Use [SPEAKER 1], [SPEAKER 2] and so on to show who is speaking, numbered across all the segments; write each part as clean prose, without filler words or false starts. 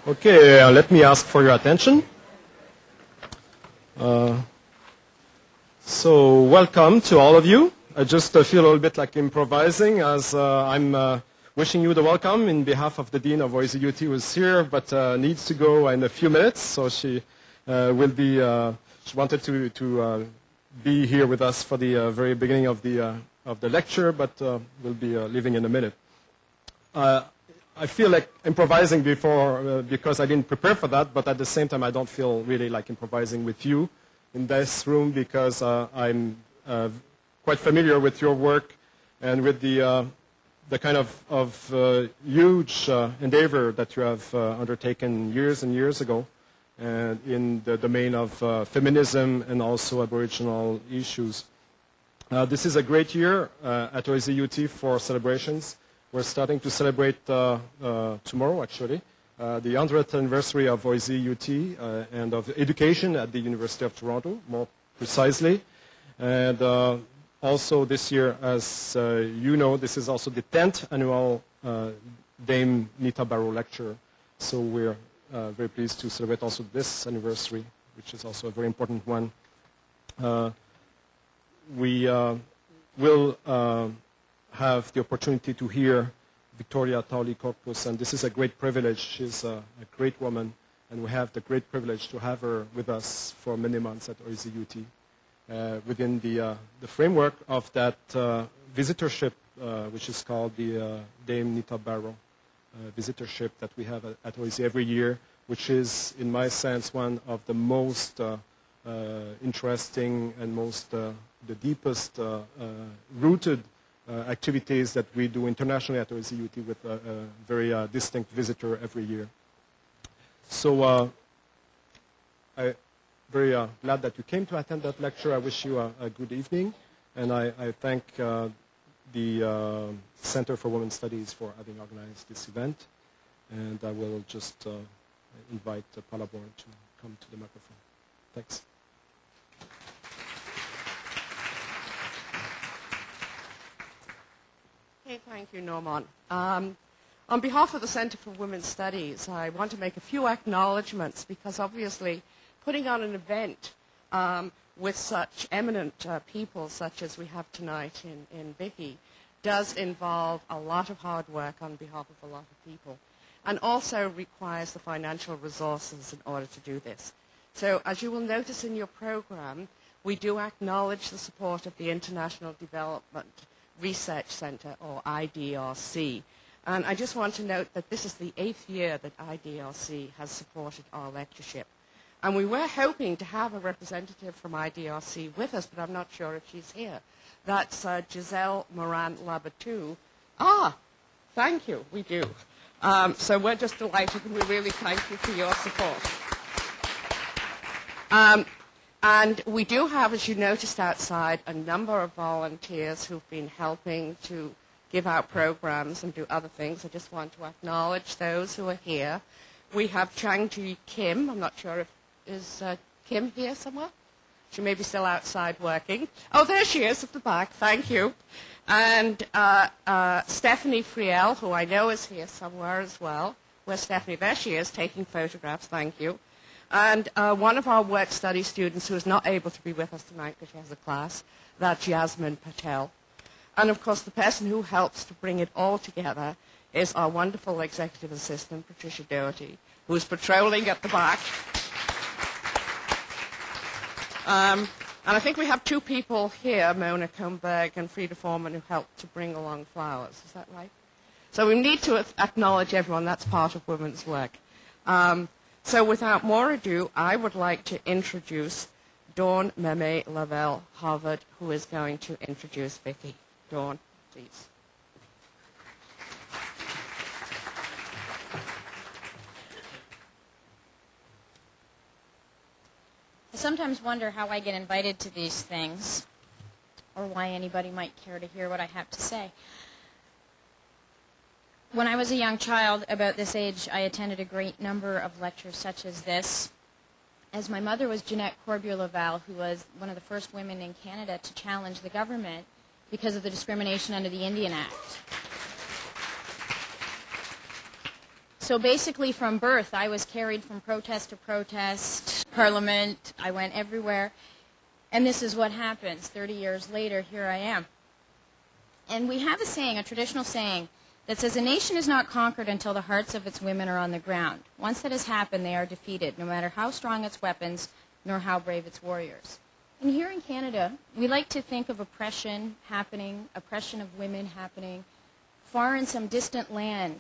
[SPEAKER 1] Okay, let me ask for your attention. So welcome to all of you. I just feel a little bit like improvising as I'm wishing you the welcome in behalf of the Dean of OISUT who is here but needs to go in a few minutes. So she will be, she wanted to be here with us for the very beginning of the lecture, but will be leaving in a minute. I feel like improvising before because I didn't prepare for that, but at the same time I don't feel really like improvising with you in this room because I'm quite familiar with your work and with the kind of huge endeavor that you have undertaken years and years ago and in the domain of feminism and also Aboriginal issues. This is a great year at OISUT for celebrations. We're starting to celebrate tomorrow, actually, the 100th anniversary of OISUT and of education at the University of Toronto, more precisely. And also this year, as you know, this is also the 10th annual Dame Nita Barrow lecture. So we're very pleased to celebrate also this anniversary, which is also a very important one. We will have the opportunity to hear Victoria Tauli-Corpuz, and this is a great privilege. She's a great woman, and we have the great privilege to have her with us for many months at OISUT within the framework of that visitorship, which is called the Dame Nita Barrow visitorship that we have at OISUT every year, which is, in my sense, one of the most interesting and most the deepest rooted activities that we do internationally at OISUT with a very distinct visitor every year. So I'm very glad that you came to attend that lecture. I wish you a good evening, and I thank the Center for Women's Studies for having organized this event. And I will just invite Paula Bourne to come to the microphone. Thanks.
[SPEAKER 2] Thank you, Norman. On behalf of the Center for Women's Studies, I want to make a few acknowledgements because obviously putting on an event with such eminent people such as we have tonight in Vicky does involve a lot of hard work on behalf of a lot of people and also requires the financial resources in order to do this. So as you will notice in your program, we do acknowledge the support of the International Development Research Center, or IDRC. And I just want to note that this is the 8th year that IDRC has supported our lectureship. And we were hoping to have a representative from IDRC with us, but I'm not sure if she's here. That's Giselle Moran-Labatou. Ah, thank you, we do. So we're just delighted, and we really thank you for your support. And we do have, as you noticed outside, a number of volunteers who've been helping to give out programs and do other things. I just want to acknowledge those who are here. We have Chang-Ji Kim. I'm not sure if is Kim here somewhere? She may be still outside working. Oh, there she is at the back. Thank you. And Stephanie Friel, who I know is here somewhere as well. Where's Stephanie? There she is, taking photographs. Thank you. And one of our work study students who is not able to be with us tonight because she has a class, that's Yasmin Patel. And of course, the person who helps to bring it all together is our wonderful executive assistant, Patricia Doherty, who is patrolling at the back. And I think we have two people here, Mona Comberg and Frida Foreman, who helped to bring along flowers. Is that right? So we need to acknowledge everyone. That's part of women's work. So without more ado, I would like to introduce Dawn Meme-Lavelle Harvard, who is going to introduce Vicky. Dawn, please.
[SPEAKER 3] I sometimes wonder how I get invited to these things, or why anybody might care to hear what I have to say. When I was a young child, about this age, I attended a great number of lectures such as this, as my mother was Jeanette Corbier-Laval, who was one of the first women in Canada to challenge the government because of the discrimination under the Indian Act. So So basically from birth, I was carried from protest to protest, parliament, I went everywhere. And this is what happens. 30 years later, here I am. And we have a saying, a traditional saying, that says a nation is not conquered until the hearts of its women are on the ground. Once that has happened, they are defeated, no matter how strong its weapons, nor how brave its warriors. And here in Canada, we like to think of oppression happening, oppression of women happening, far in some distant land,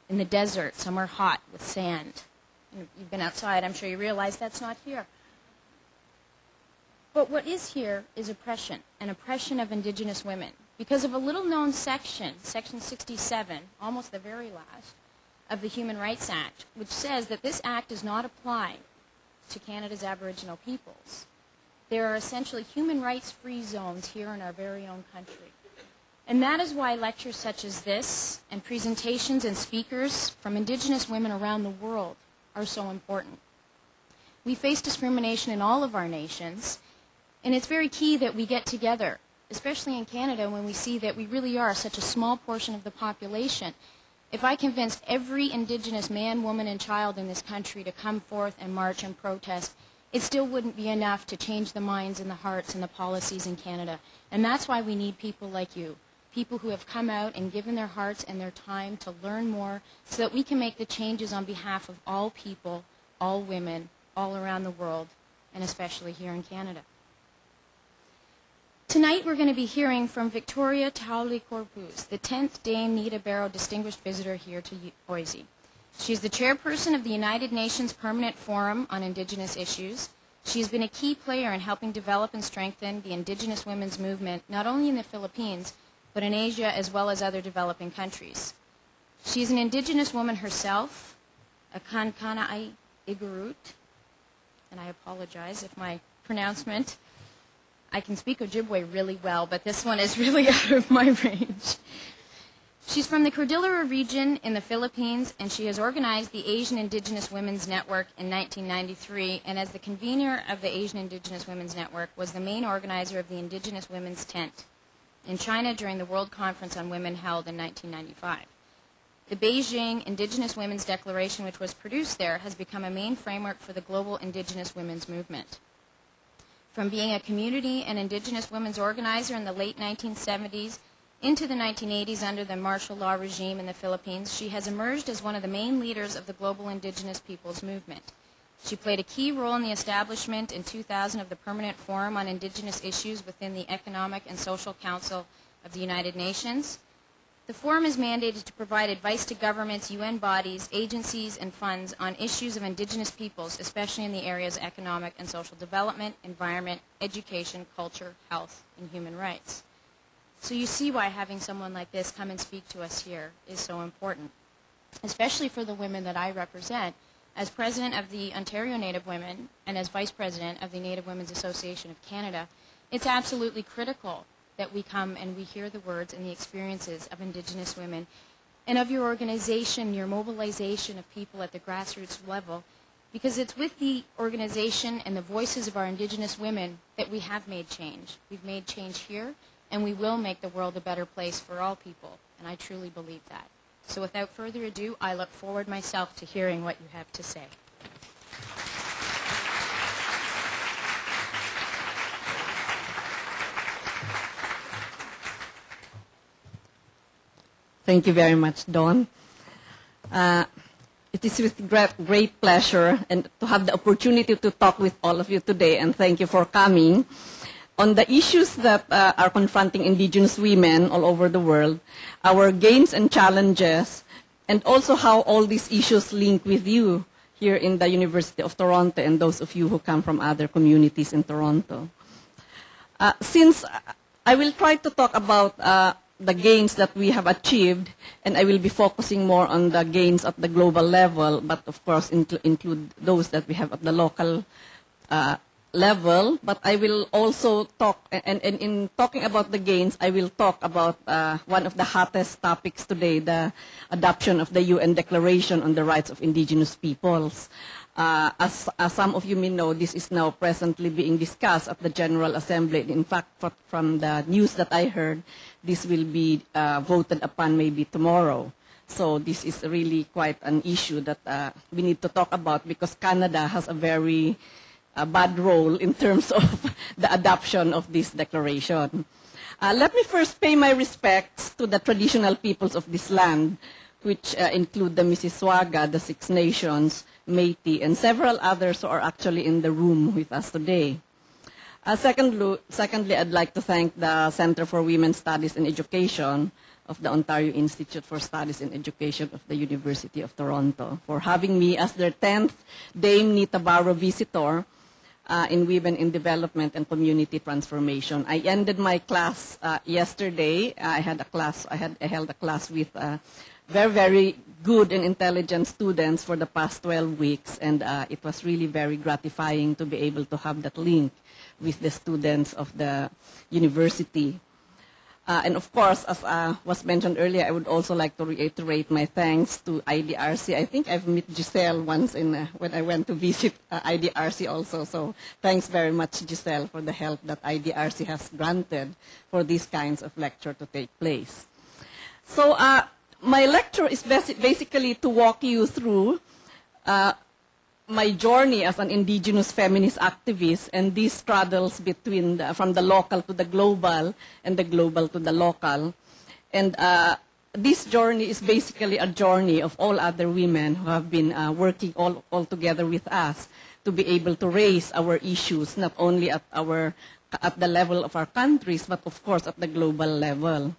[SPEAKER 3] in the desert, somewhere hot with sand. And you've been outside, I'm sure you realize that's not here. But what is here is oppression, an oppression of Indigenous women. Because of a little-known section, Section 67, almost the very last, of the Human Rights Act, which says that this act does not apply to Canada's Aboriginal peoples. There are essentially human rights-free zones here in our very own country. And that is why lectures such as this, and presentations and speakers from Indigenous women around the world are so important. We face discrimination in all of our nations, and it's very key that we get together, especially in Canada, when we see that we really are such a small portion of the population. If I convinced every Indigenous man, woman, and child in this country to come forth and march and protest, it still wouldn't be enough to change the minds and the hearts and the policies in Canada. And that's why we need people like you, people who have come out and given their hearts and their time to learn more so that we can make the changes on behalf of all people, all women, all around the world, and especially here in Canada. Tonight we're going to be hearing from Victoria Tauli-Corpuz, the 10th Dame Nita Barrow Distinguished Visitor here to Boise. She is the chairperson of the United Nations Permanent Forum on Indigenous Issues. She has been a key player in helping develop and strengthen the Indigenous women's movement, not only in the Philippines, but in Asia as well as other developing countries. She is an Indigenous woman herself, a Kankanai Igurut, and I apologize if my pronouncement, I can speak Ojibwe really well, but this one is really out of my range. She's from the Cordillera region in the Philippines, and she has organized the Asian Indigenous Women's Network in 1993, and as the convener of the Asian Indigenous Women's Network, was the main organizer of the Indigenous Women's Tent in China during the World Conference on Women held in 1995. The Beijing Indigenous Women's Declaration, which was produced there, has become a main framework for the global Indigenous women's movement. From being a community and Indigenous women's organizer in the late 1970s into the 1980s under the martial law regime in the Philippines, she has emerged as one of the main leaders of the global Indigenous peoples movement. She played a key role in the establishment in 2000 of the Permanent Forum on Indigenous Issues within the Economic and Social Council of the United Nations. The forum is mandated to provide advice to governments, UN bodies, agencies, and funds on issues of Indigenous peoples, especially in the areas of economic and social development, environment, education, culture, health, and human rights. So you see why having someone like this come and speak to us here is so important, especially for the women that I represent. As president of the Ontario Native Women and as vice president of the Native Women's Association of Canada, it's absolutely critical that we come and we hear the words and the experiences of Indigenous women and of your organization, your mobilization of people at the grassroots level, because it's with the organization and the voices of our Indigenous women that we have made change. We've made change here, and we will make the world a better place for all people, and I truly believe that. So without further ado, I look forward myself to hearing what you have to say.
[SPEAKER 4] Thank you very much, Dawn. It is with great pleasure and to have the opportunity to talk with all of you today, and thank you for coming, on the issues that are confronting Indigenous women all over the world, our gains and challenges, and also how all these issues link with you here in the University of Toronto and those of you who come from other communities in Toronto. Since I will try to talk about the gains that we have achieved, and I will be focusing more on the gains at the global level, but of course include those that we have at the local level. But I will also talk, and in talking about the gains, I will talk about one of the hottest topics today, the adoption of the UN Declaration on the Rights of Indigenous Peoples. As some of you may know, this is now presently being discussed at the General Assembly. In fact, from the news that I heard, this will be voted upon maybe tomorrow. So this is really quite an issue that we need to talk about, because Canada has a very bad role in terms of the adoption of this declaration. Let me first pay my respects to the traditional peoples of this land, which include the Mississauga, the Six Nations, Métis, and several others who are actually in the room with us today. Secondly, I'd like to thank the Center for Women's Studies in Education of the Ontario Institute for Studies in Education of the University of Toronto for having me as their 10th Dame Nita Barrow visitor in Women in Development and Community Transformation. I ended my class yesterday. I held a class with very, very good and intelligent students for the past 12 weeks, and it was really very gratifying to be able to have that link with the students of the university. And of course, as was mentioned earlier, I would also like to reiterate my thanks to IDRC. I think I've met Giselle once when I went to visit IDRC also. So thanks very much, Giselle, for the help that IDRC has granted for these kinds of lecture to take place. So my lecture is basically to walk you through my journey as an Indigenous feminist activist, and these straddles between from the local to the global and the global to the local. And this journey is basically a journey of all other women who have been working all together with us to be able to raise our issues, not only at the level of our countries, but of course at the global level.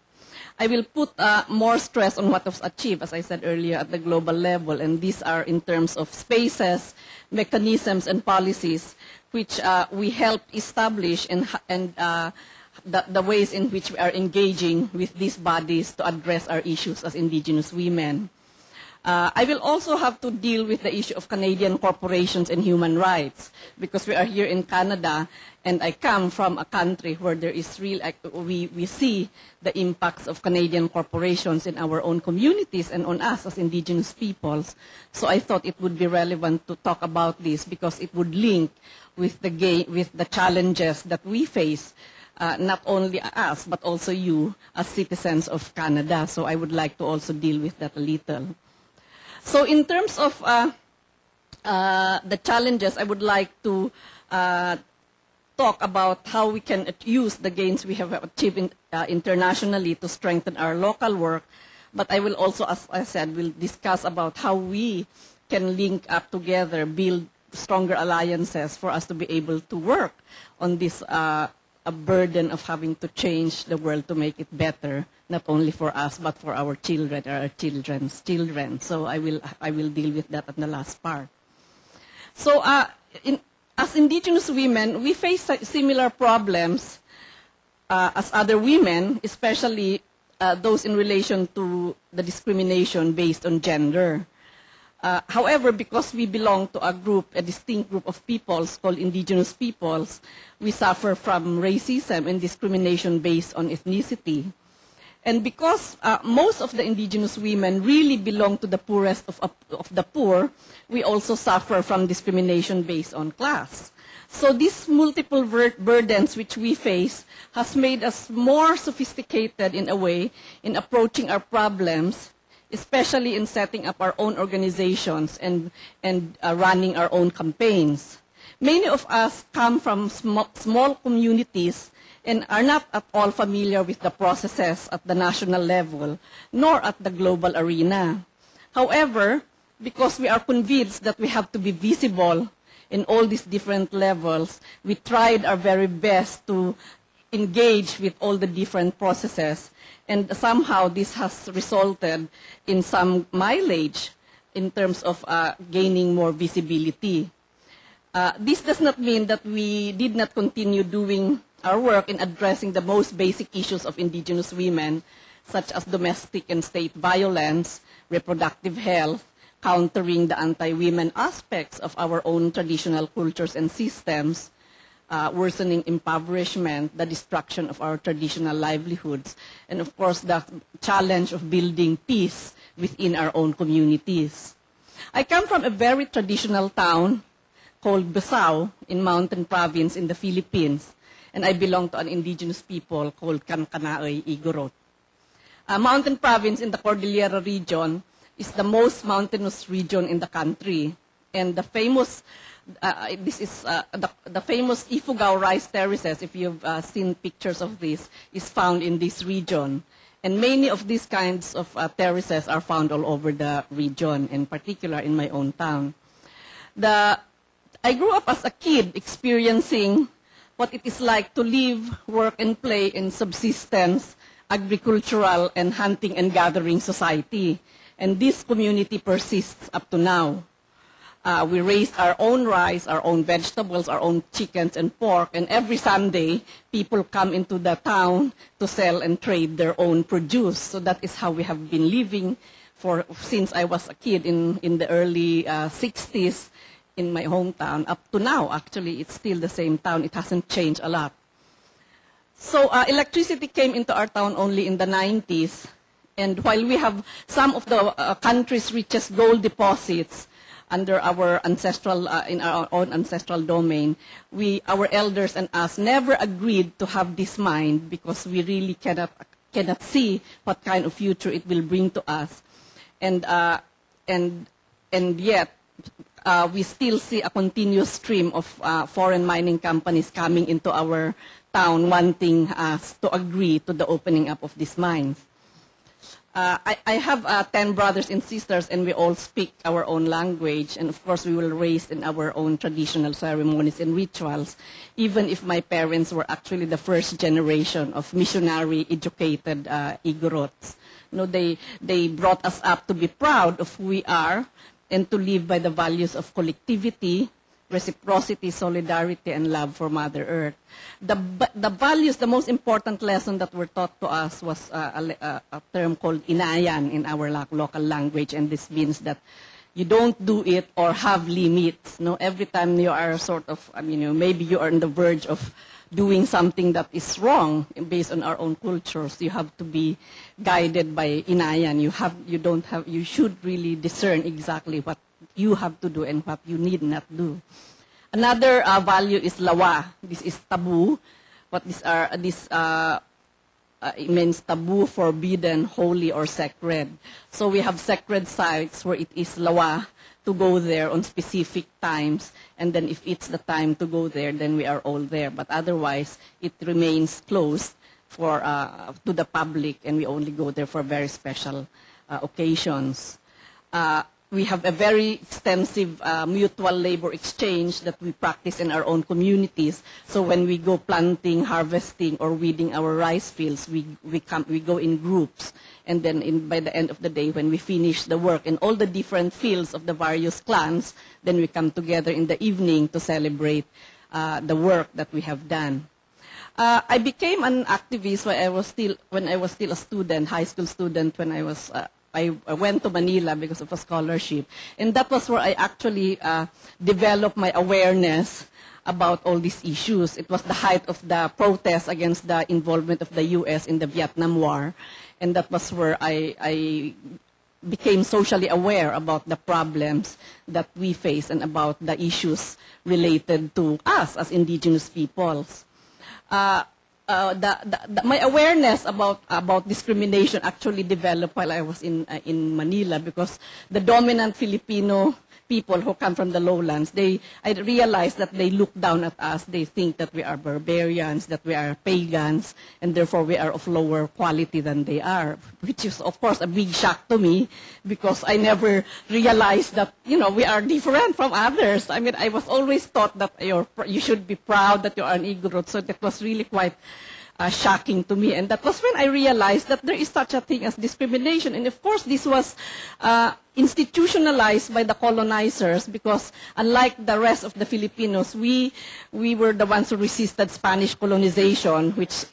[SPEAKER 4] I will put more stress on what was achieved, as I said earlier, at the global level, and these are in terms of spaces, mechanisms, and policies which we helped establish, and the ways in which we are engaging with these bodies to address our issues as Indigenous women. I will also have to deal with the issue of Canadian corporations and human rights, because we are here in Canada, and I come from a country where there is we see the impacts of Canadian corporations in our own communities and on us as Indigenous peoples. So I thought it would be relevant to talk about this, because it would link with the challenges that we face, not only us, but also you as citizens of Canada. So I would like to also deal with that a little. So in terms of the challenges, I would like to talk about how we can use the gains we have achieved internationally to strengthen our local work. But I will also, as I said, will discuss about how we can link up together, build stronger alliances for us to be able to work on this a burden of having to change the world to make it better, not only for us, but for our children, our children's children. So I will deal with that in the last part. So as Indigenous women, we face similar problems as other women, especially those in relation to the discrimination based on gender. However, because we belong to a distinct group of peoples called Indigenous peoples, we suffer from racism and discrimination based on ethnicity. And because most of the Indigenous women really belong to the poorest of the poor, we also suffer from discrimination based on class. So these multiple burdens which we face has made us more sophisticated in a way in approaching our problems, especially in setting up our own organizations and running our own campaigns. Many of us come from small communities and are not at all familiar with the processes at the national level, nor at the global arena. However, because we are convinced that we have to be visible in all these different levels, we tried our very best to engage with all the different processes, and somehow this has resulted in some mileage in terms of gaining more visibility. This does not mean that we did not continue doing our work in addressing the most basic issues of Indigenous women, such as domestic and state violence, reproductive health, countering the anti-women aspects of our own traditional cultures and systems, worsening impoverishment, the destruction of our traditional livelihoods, and of course the challenge of building peace within our own communities. I come from a very traditional town called Basao in Mountain Province in the Philippines, and I belong to an Indigenous people called Kankanaoy Igorot. mountain province in the Cordillera region is the most mountainous region in the country. And the famous, the famous Ifugao rice terraces, if you've seen pictures of this, is found in this region. And many of these kinds of terraces are found all over the region, in particular in my own town. I grew up as a kid experiencing what it is like to live, work, and play in subsistence, agricultural, and hunting and gathering society. And this community persists up to now. We raised our own rice, our own vegetables, our own chickens and pork, and every Sunday, people come into the town to sell and trade their own produce. So that is how we have been living since I was a kid in the early 60s in my hometown. Up to now, actually, it's still the same town. It hasn't changed a lot. So electricity came into our town only in the 90s. And while we have some of the country's richest gold deposits, under our ancestral, in our own ancestral domain, our elders and us never agreed to have this mine because we really cannot see what kind of future it will bring to us. And yet, we still see a continuous stream of foreign mining companies coming into our town wanting us to agree to the opening up of these mines. I have 10 brothers and sisters, and we all speak our own language. And of course, we were raised in our own traditional ceremonies and rituals, even if my parents were actually the first generation of missionary-educated Igorots. You know, they brought us up to be proud of who we are and to live by the values of collectivity, reciprocity, solidarity, and love for Mother Earth. The values, the most important lesson that were taught to us was a term called inayan in our local language, and this means that you don't do it or have limits. No, every time you are sort of, maybe you are on the verge of doing something that is wrong based on our own cultures, you have to be guided by inayan. You should really discern exactly what you have to do and what you need not do. Another value is lawa. This is taboo. It means taboo, forbidden, holy, or sacred. So we have sacred sites where it is lawa to go there on specific times, and then if it's the time to go there, then we are all there. But otherwise, it remains closed to the public, and we only go there for very special occasions. We have a very extensive mutual labor exchange that we practice in our own communities. So when we go planting, harvesting, or weeding our rice fields, we go in groups. And then by the end of the day, when we finish the work in all the different fields of the various clans, then we come together in the evening to celebrate the work that we have done. I became an activist when I was still a student, high school student, when I went to Manila because of a scholarship. And that was where I actually developed my awareness about all these issues. It was the height of the protest against the involvement of the U.S. in the Vietnam War. And that was where I became socially aware about the problems that we face and about the issues related to us as indigenous peoples. My awareness about discrimination actually developed while I was in Manila, because the dominant Filipino people who come from the lowlands, I realized that they look down at us. They think that we are barbarians, that we are pagans, and therefore we are of lower quality than they are, which is, of course, a big shock to me, because I never realized that, we are different from others. I was always taught that you should be proud that you are an Igorot, so that was really quite shocking to me. And that was when I realized that there is such a thing as discrimination. And of course, this was institutionalized by the colonizers, because unlike the rest of the Filipinos, we were the ones who resisted Spanish colonization, which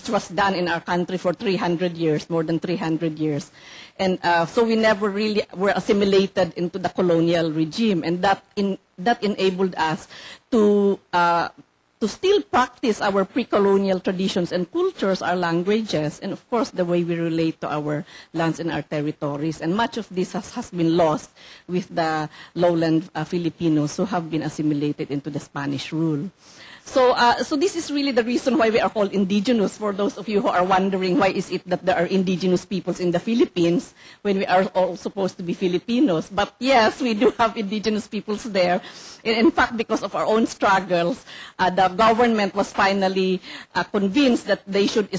[SPEAKER 4] was done in our country for 300 years, more than 300 years. And so we never really were assimilated into the colonial regime. And that enabled us to still practice our pre-colonial traditions and cultures, our languages, and of course the way we relate to our lands and our territories. And much of this has been lost with the lowland Filipinos who have been assimilated into the Spanish rule. So this is really the reason why we are called indigenous. For those of you who are wondering why is it that there are indigenous peoples in the Philippines when we are all supposed to be Filipinos. But yes, we do have indigenous peoples there. In fact, because of our own struggles, the government was finally convinced that they should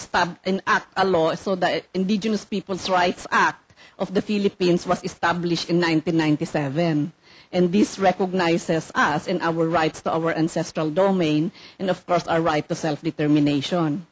[SPEAKER 4] enact a law. So the Indigenous Peoples' Rights Act of the Philippines was established in 1997. And this recognizes us and our rights to our ancestral domain, and of course our right to self-determination.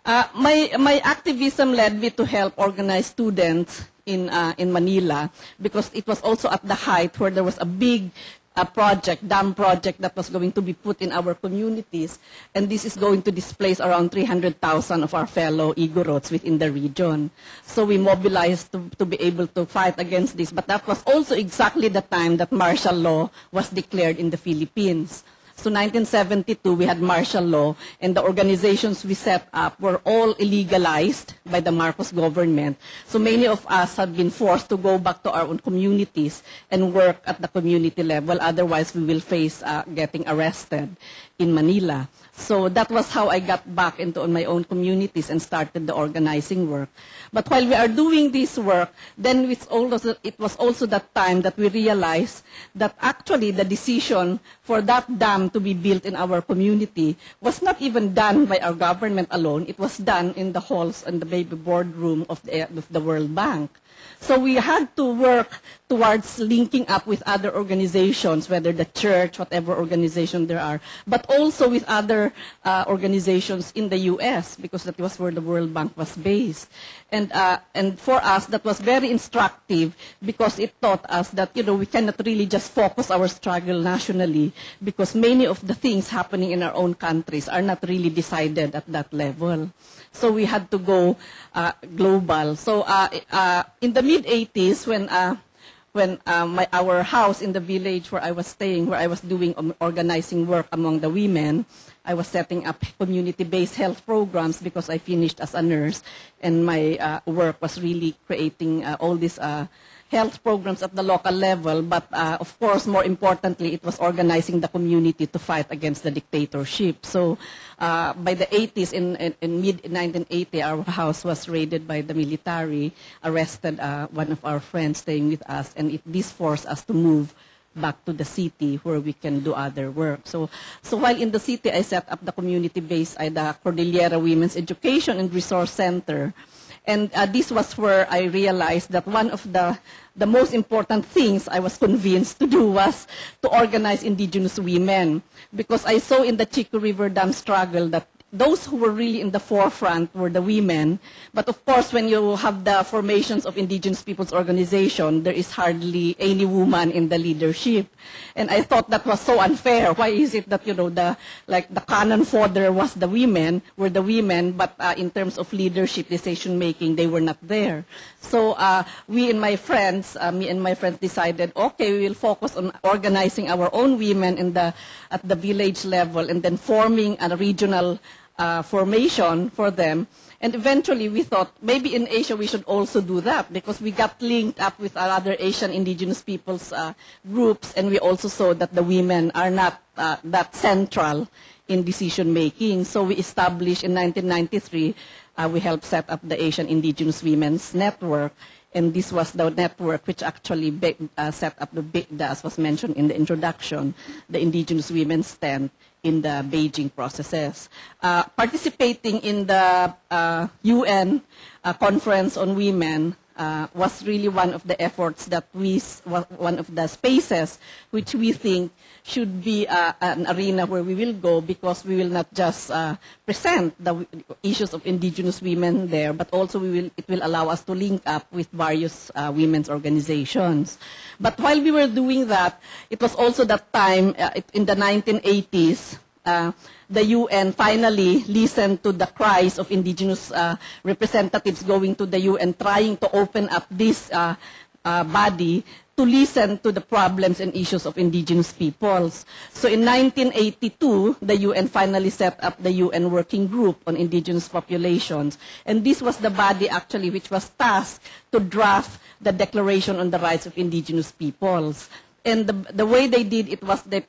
[SPEAKER 4] My activism led me to help organize students in Manila, because it was also at the height where there was a big dam project that was going to be put in our communities, and this is going to displace around 300,000 of our fellow Igorots within the region. So we mobilized to be able to fight against this, but that was also exactly the time that martial law was declared in the Philippines. So 1972, we had martial law, and the organizations we set up were all illegalized by the Marcos government. So many of us have been forced to go back to our own communities and work at the community level. Otherwise, we will face getting arrested in Manila. So that was how I got back into my own communities and started the organizing work. But while we are doing this work, then it was also that time that we realized that actually the decision for that dam to be built in our community was not even done by our government alone. It was done in the halls and the baby boardroom of the World Bank. So we had to work towards linking up with other organizations, whether the church, whatever organization there are, but also with other organizations in the U.S., because that was where the World Bank was based. And for us, that was very instructive, because it taught us that, we cannot really just focus our struggle nationally, because many of the things happening in our own countries are not really decided at that level. So we had to go global. So in the mid-80s, when our house in the village where I was staying, where I was doing organizing work among the women, I was setting up community-based health programs because I finished as a nurse, and my work was really creating all these health programs at the local level, but of course, more importantly, it was organizing the community to fight against the dictatorship. So by the 80s, in mid-1980, our house was raided by the military, arrested one of our friends staying with us, and this forced us to move back to the city where we can do other work. So while in the city, I set up the community-based the Cordillera Women's Education and Resource Center. And this was where I realized that one of the most important things I was convinced to do was to organize indigenous women, because I saw in the Chico River Dam struggle that those who were really in the forefront were the women. But of course, when you have the formations of indigenous people's organization, there is hardly any woman in the leadership. And I thought that was so unfair. Why is it that, the cannon fodder were the women, but in terms of leadership, decision making, they were not there. So me and my friends decided, okay, we will focus on organizing our own women at the village level, and then forming a regional formation for them. And eventually we thought maybe in Asia we should also do that, because we got linked up with other Asian indigenous peoples groups, and we also saw that the women are not that central in decision making. So we established in 1993, we helped set up the Asian Indigenous Women's Network. And this was the network which actually set up as was mentioned in the introduction, the Indigenous Women's Tent in the Beijing processes. Participating in the UN Conference on Women was really one of the efforts that one of the spaces which we think should be an arena where we will go, because we will not just present the issues of indigenous women there, but also it will allow us to link up with various women's organizations. But while we were doing that, it was also that time in the 1980s, the UN finally listened to the cries of indigenous representatives going to the UN, trying to open up this body to listen to the problems and issues of indigenous peoples. So in 1982, the UN finally set up the UN Working Group on Indigenous Populations. And this was the body actually which was tasked to draft the Declaration on the Rights of Indigenous Peoples. And the way they did it was the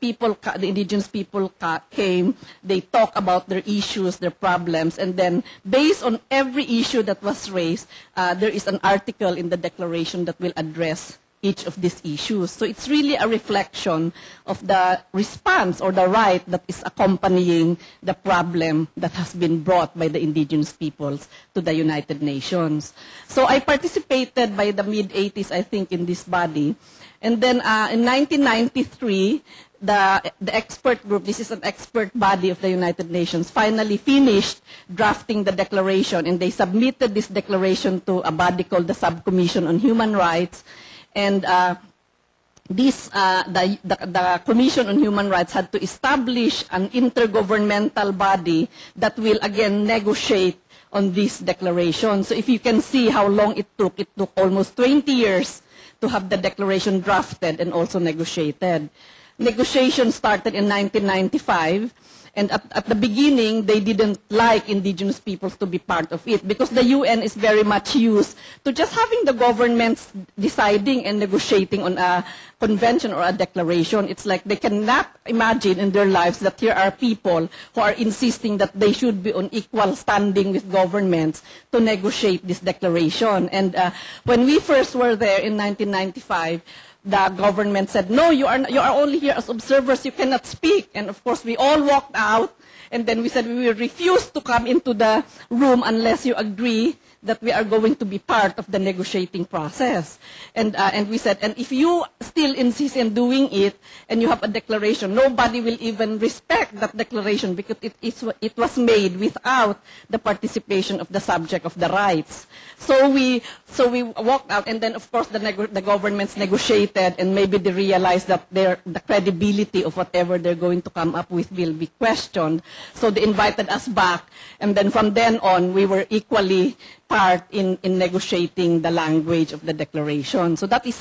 [SPEAKER 4] indigenous people came, they talk about their issues, their problems, and then based on every issue that was raised, there is an article in the declaration that will address each of these issues. So it's really a reflection of the response or the right that is accompanying the problem that has been brought by the indigenous peoples to the United Nations. So I participated by the mid-80s, I think, in this body. And then in 1993, the expert group, this is an expert body of the United Nations, finally finished drafting the declaration, and they submitted this declaration to a body called the Subcommission on Human Rights. And the Commission on Human Rights had to establish an intergovernmental body that will again negotiate on this declaration. So if you can see how long it took almost 20 years to have the declaration drafted and also negotiated. Negotiations started in 1995. And at the beginning, they didn't like indigenous peoples to be part of it because the UN is very much used to just having the governments deciding and negotiating on a convention or a declaration. It's like they cannot imagine in their lives that here are people who are insisting that they should be on equal standing with governments to negotiate this declaration. And when we first were there in 1995, the government said, no, you are only here as observers, you cannot speak. And of course, we all walked out, and then we said we will refuse to come into the room unless you agree that we are going to be part of the negotiating process. And we said, and if you still insist in doing it, and you have a declaration, nobody will even respect that declaration because it was made without the participation of the subject of the rights. So we walked out, and then of course the governments negotiated, and maybe they realized that the credibility of whatever they're going to come up with will be questioned. So they invited us back, and then from then on, we were equally part in negotiating the language of the declaration. So that is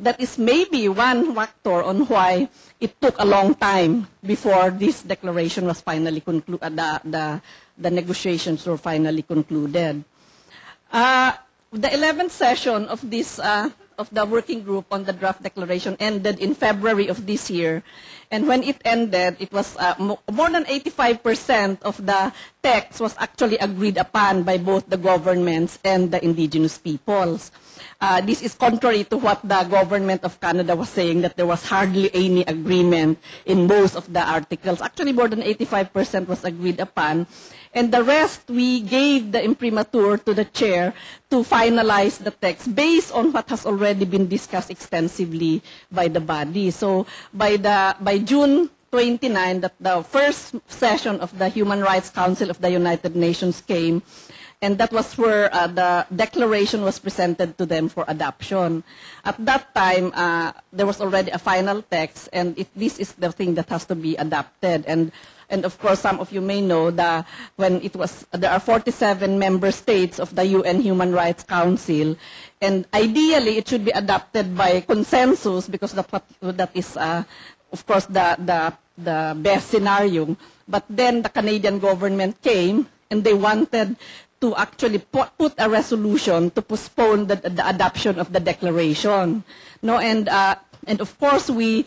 [SPEAKER 4] that is maybe one factor on why it took a long time before this declaration was finally concluded, the negotiations were finally concluded. The 11th session of this of the working group on the draft declaration ended in February of this year. And when it ended, it was more than 85% of the text was actually agreed upon by both the governments and the indigenous peoples. This is contrary to what the government of Canada was saying, that there was hardly any agreement in most of the articles. Actually, more than 85% was agreed upon. And the rest, we gave the imprimatur to the chair to finalize the text based on what has already been discussed extensively by the body. So by June 29, that the first session of the Human Rights Council of the United Nations came, and that was where the declaration was presented to them for adoption. At that time, there was already a final text, and this is the thing that has to be adopted. And of course, some of you may know that there are 47 member states of the UN Human Rights Council, and ideally it should be adopted by consensus because that is, of course, the best scenario. But then the Canadian government came, and they wanted to actually put a resolution to postpone the adoption of the declaration. No, and of course we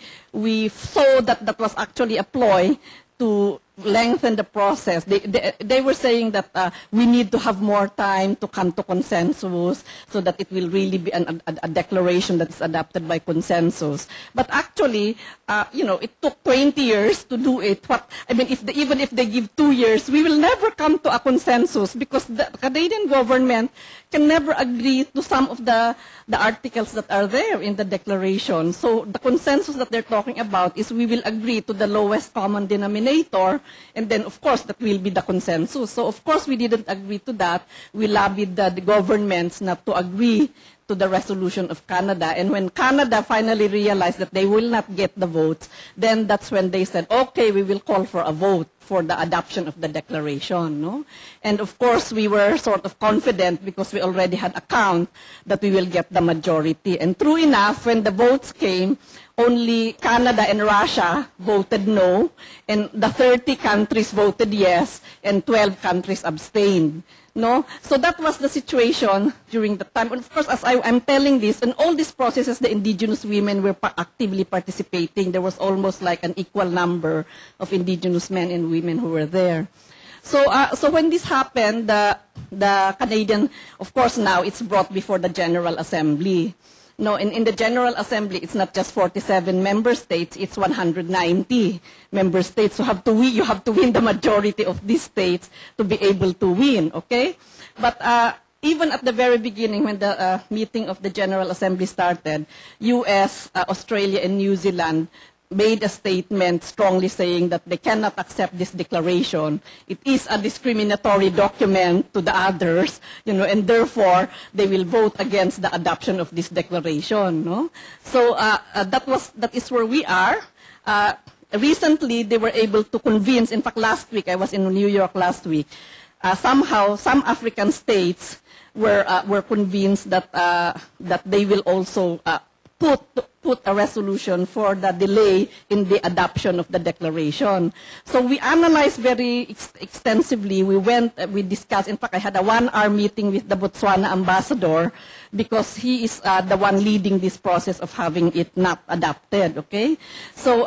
[SPEAKER 4] saw that was actually a ploy to lengthen the process. They were saying that we need to have more time to come to consensus so that it will really be a declaration that is adopted by consensus. But actually, it took 20 years to do it. Even if they give 2 years, we will never come to a consensus because the Canadian government can never agree to some of the articles that are there in the declaration. So the consensus that they're talking about is we will agree to the lowest common denominator, and then, of course, that will be the consensus. So, of course, we didn't agree to that. We lobbied the governments not to agree to the resolution of Canada. And when Canada finally realized that they will not get the votes, then that's when they said, okay, we will call for a vote for the adoption of the declaration. No? And, of course, we were sort of confident because we already had a count that we will get the majority. And true enough, when the votes came, only Canada and Russia voted no, and the 30 countries voted yes, and 12 countries abstained. No? So that was the situation during the time. And of course, as I'm telling this, in all these processes, the indigenous women were actively participating. There was almost like an equal number of indigenous men and women who were there. So when this happened, the Canadian, of course now it's brought before the General Assembly. No, in the General Assembly, it's not just 47 member states, it's 190 member states. So you have to win the majority of these states to be able to win, okay? But even at the very beginning, when the meeting of the General Assembly started, US, Australia, and New Zealand made a statement strongly saying that they cannot accept this declaration. It is a discriminatory document to the others, and therefore they will vote against the adoption of this declaration. No? So that is where we are. Recently, they were able to convince. In fact, last week I was in New York last week. Somehow, some African states were convinced that they will also put a resolution for the delay in the adoption of the declaration. So we analyzed very extensively. We discussed. In fact, I had a 1-hour meeting with the Botswana ambassador because he is the one leading this process of having it not adopted. Okay, so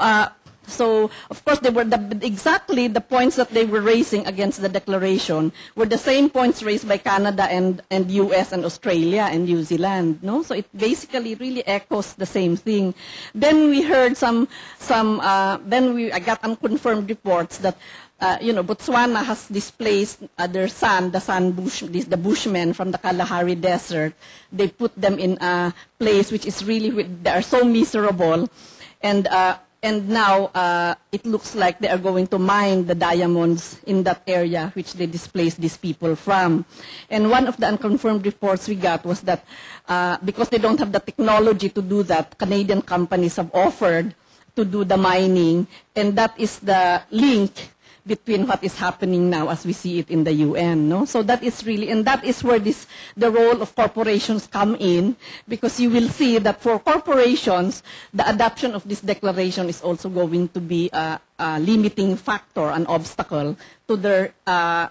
[SPEAKER 4] of course, they were exactly the points that they were raising against the declaration were the same points raised by Canada and US and Australia and New Zealand. No, so it basically really echoes the same thing. Then we heard I got unconfirmed reports that Botswana has displaced their the Bushmen from the Kalahari Desert. They put them in a place which is they are so miserable, and now it looks like they are going to mine the diamonds in that area which they displaced these people from. And one of the unconfirmed reports we got was that because they don't have the technology to do that, Canadian companies have offered to do the mining, and that is the link between what is happening now as we see it in the UN. No? So that is really, and that is where the role of corporations come in, because you will see that for corporations, the adoption of this declaration is also going to be a limiting factor, an obstacle to their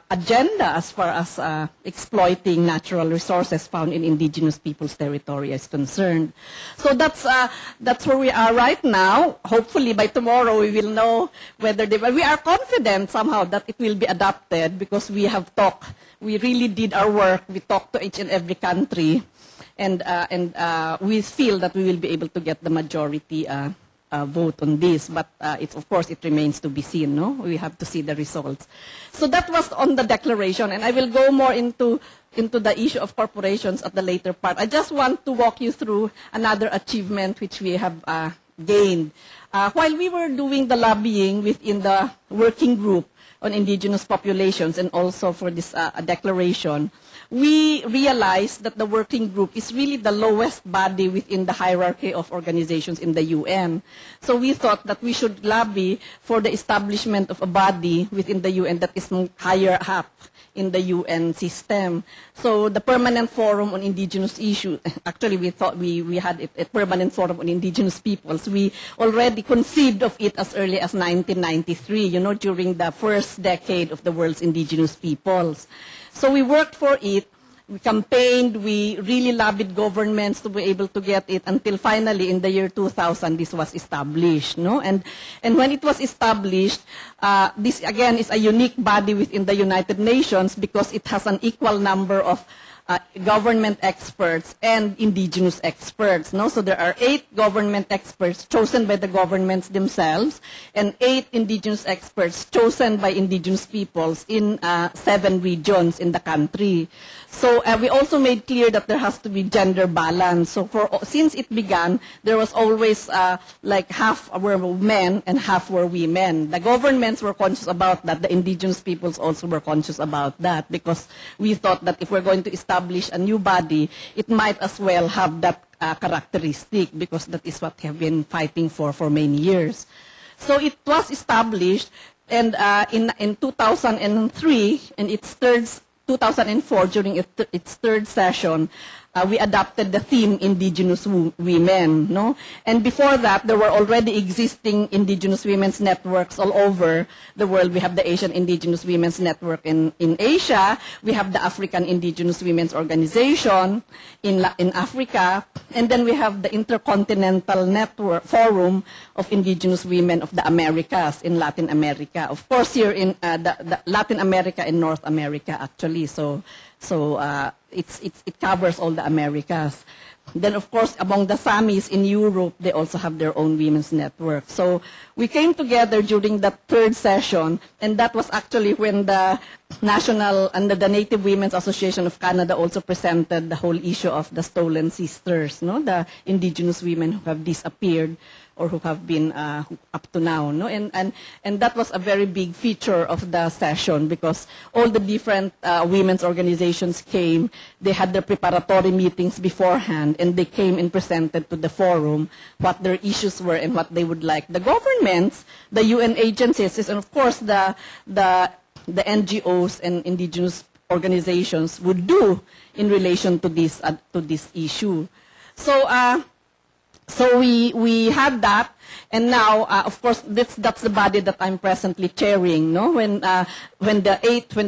[SPEAKER 4] agenda as far as exploiting natural resources found in indigenous people's territory is concerned. So that's where we are right now. Hopefully by tomorrow we will know whether we are confident somehow that it will be adopted, because we have talked, we really did our work, we talked to each and every country, and we feel that we will be able to get the majority vote on this, but of course it remains to be seen. No, we have to see the results. So that was on the declaration, and I will go more into the issue of corporations at the later part. I just want to walk you through another achievement which we have gained. While we were doing the lobbying within the working group on indigenous populations and also for this declaration, we realized that the working group is really the lowest body within the hierarchy of organizations in the UN. So we thought that we should lobby for the establishment of a body within the UN that is higher up in the UN system. So the Permanent Forum on Indigenous Issues, actually we thought we had a Permanent Forum on Indigenous Peoples. We already conceived of it as early as 1993, during the first decade of the world's indigenous peoples. So we worked for it, we campaigned, we really lobbied governments to be able to get it, until finally in the year 2000 this was established. No? And when it was established, this again is a unique body within the United Nations because it has an equal number of government experts and indigenous experts. No? So there are 8 government experts chosen by the governments themselves, and 8 indigenous experts chosen by indigenous peoples in 7 regions in the country. So we also made clear that there has to be gender balance. So since it began, there was always like half were men and half were women. The governments were conscious about that. The indigenous peoples also were conscious about that, because we thought that if we're going to establish a new body, it might as well have that characteristic, because that is what we have been fighting for many years. So it was established, and in 2003, in its 2004, during its third session, we adopted the theme Indigenous Women, no? And before that, there were already existing Indigenous women's networks all over the world. We have the Asian Indigenous Women's Network in Asia. We have the African Indigenous Women's Organization in Africa. And then we have the Intercontinental Network Forum of Indigenous Women of the Americas in Latin America. Of course, here in the Latin America and North America, actually. So it covers all the Americas. Then, of course, among the Samis in Europe, they also have their own women's network. So we came together during the third session, and that was actually when the National and the Native Women's Association of Canada also presented the whole issue of the stolen sisters, no, the Indigenous women who have disappeared or who have been up to now, no, and that was a very big feature of the session because all the different women's organizations came. They had their preparatory meetings beforehand, and they came and presented to the forum what their issues were and what they would like the governments, the UN agencies, and of course the NGOs and indigenous organizations would do in relation to this issue. So we had that, and now, of course, that's the body that I'm presently chairing. No, when the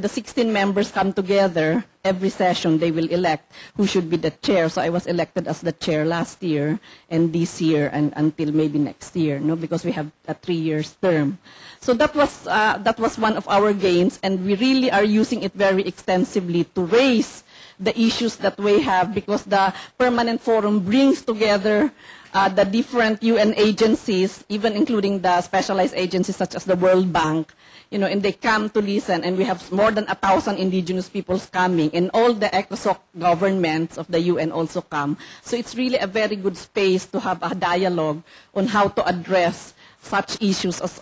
[SPEAKER 4] 16 members come together, every session they will elect who should be the chair. So I was elected as the chair last year and this year and until maybe next year. No, because we have a 3-year term. So that was one of our gains, and we really are using it very extensively to raise the issues that we have, because the permanent forum brings together the different UN agencies, even including the specialized agencies such as the World Bank, and they come to listen, and we have more than 1,000 indigenous peoples coming, and all the ECOSOC governments of the UN also come. So it's really a very good space to have a dialogue on how to address such issues as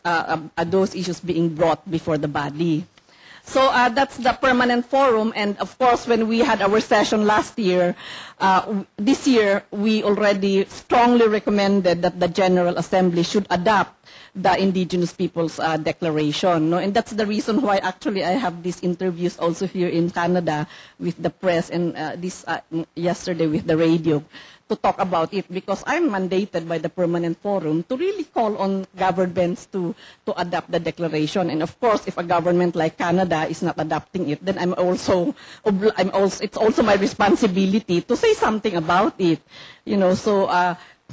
[SPEAKER 4] those issues being brought before the body. So that's the permanent forum, and of course when we had our session last year, this year we already strongly recommended that the General Assembly should adopt the Indigenous Peoples Declaration. No? And that's the reason why actually I have these interviews also here in Canada with the press, and this yesterday with the radio, to talk about it, because I'm mandated by the Permanent Forum to really call on governments to adopt the declaration. And of course, if a government like Canada is not adopting it, then it's also my responsibility to say something about it.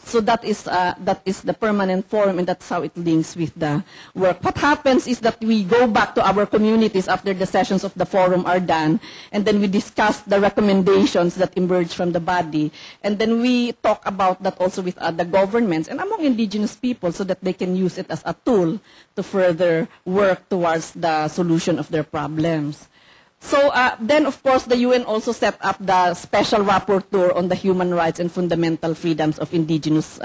[SPEAKER 4] So that is the Permanent Forum, and that's how it links with the work. What happens is that we go back to our communities after the sessions of the forum are done, and then we discuss the recommendations that emerge from the body, and then we talk about that also with other governments and among indigenous people, so that they can use it as a tool to further work towards the solution of their problems. So then, of course, the UN also set up the Special Rapporteur on the Human Rights and Fundamental Freedoms of Indigenous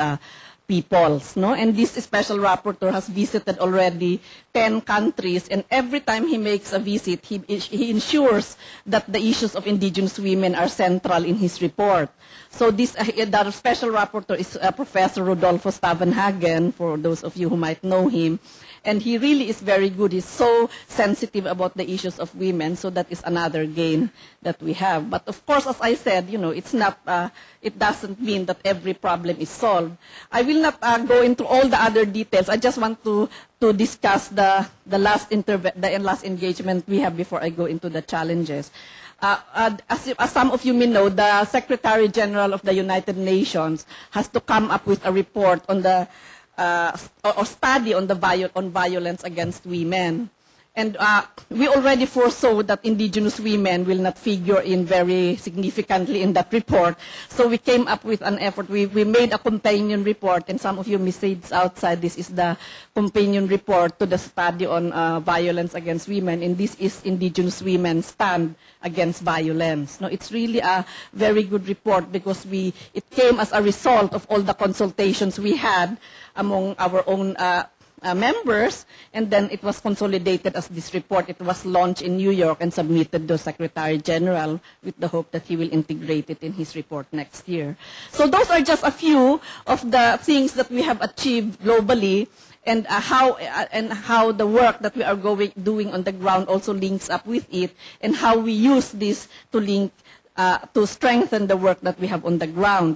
[SPEAKER 4] peoples. No? And this Special Rapporteur has visited already 10 countries, and every time he makes a visit, he ensures that the issues of indigenous women are central in his report. So the Special Rapporteur is Professor Rodolfo Stavenhagen, for those of you who might know him. And he really is very good. He's so sensitive about the issues of women, so that is another gain that we have. But of course, as I said, it's not, it doesn't mean that every problem is solved. I will not go into all the other details. I just want to discuss the last engagement we have before I go into the challenges. As some of you may know, the Secretary General of the United Nations has to come up with a report on the or study on violence against women. And we already foresaw that indigenous women will not figure in very significantly in that report. So we came up with an effort. We made a companion report, and some of you messaged outside, this is the companion report to the study on violence against women, and this is Indigenous Women Stand Against Violence. No, it's really a very good report, because it came as a result of all the consultations we had among our own members, and then it was consolidated as this report. It was launched in New York and submitted to Secretary General with the hope that he will integrate it in his report next year. So those are just a few of the things that we have achieved globally, and how the work that we are doing on the ground also links up with it, and how we use this to link to strengthen the work that we have on the ground.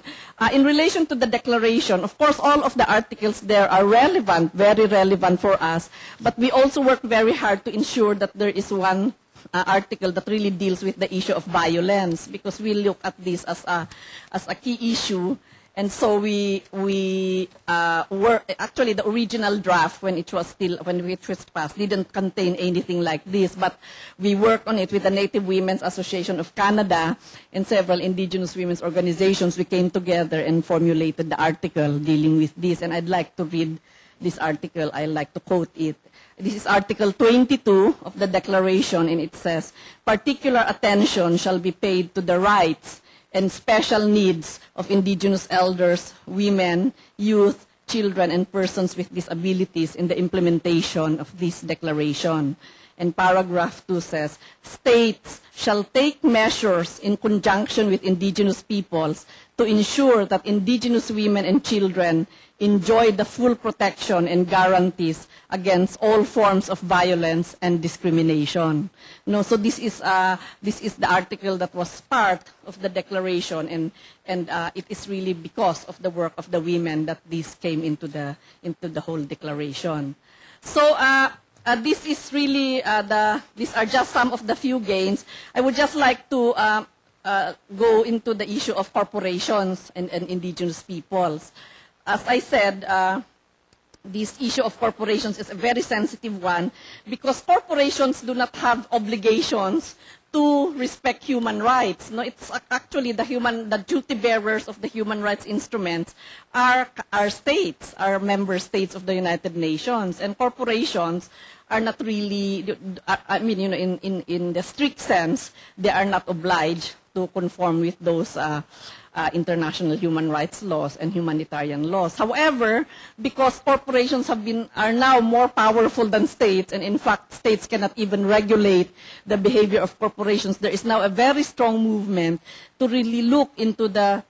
[SPEAKER 4] In relation to the declaration, of course, all of the articles there are relevant, very relevant for us, but we also work very hard to ensure that there is one article that really deals with the issue of violence, because we look at this as a key issue. And so we were actually the original draft when it was passed didn't contain anything like this, but we worked on it with the Native Women's Association of Canada and several Indigenous women's organizations. We came together and formulated the article dealing with this, and I'd like to read this article. I like to quote it. This is Article 22 of the Declaration, and it says, "Particular attention shall be paid to the rights and special needs of Indigenous elders, women, youth, children, and persons with disabilities in the implementation of this declaration." And paragraph 2 says, "States shall take measures in conjunction with Indigenous peoples to ensure that Indigenous women and children enjoy the full protection and guarantees against all forms of violence and discrimination." No, so this is the article that was part of the declaration, and it is really because of the work of the women that this came into the whole declaration. So this is really these are just some of the few gains. I would just like to go into the issue of corporations and Indigenous peoples. As I said, this issue of corporations is a very sensitive one, because corporations do not have obligations to respect human rights. No, it's actually the duty bearers of the human rights instruments are states, are member states of the United Nations, and corporations are not really, I mean, you know, in the strict sense, they are not obliged to conform with those international human rights laws and humanitarian laws. However, because corporations are now more powerful than states, and in fact states cannot even regulate the behavior of corporations, there is now a very strong movement to really look into the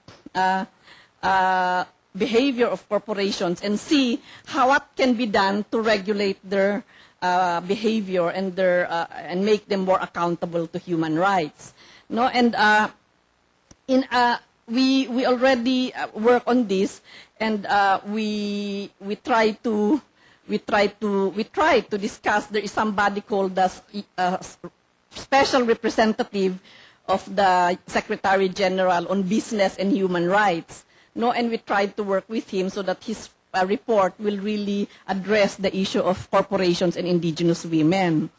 [SPEAKER 4] behavior of corporations and see what can be done to regulate their behavior and make them more accountable to human rights. No, and we already work on this, and we try to discuss. There is somebody called the special representative of the Secretary General on Business and Human Rights. No, and we tried to work with him so that his report will really address the issue of corporations and Indigenous women.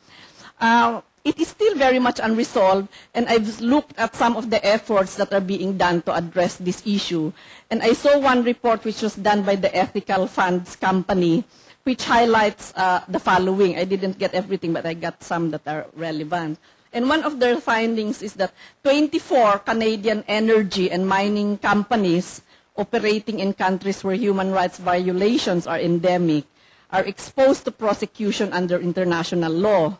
[SPEAKER 4] It is still very much unresolved, and I've looked at some of the efforts that are being done to address this issue. And I saw one report which was done by the Ethical Funds Company, which highlights the following. I didn't get everything, but I got some that are relevant. And one of their findings is that 24 Canadian energy and mining companies operating in countries where human rights violations are endemic are exposed to prosecution under international law.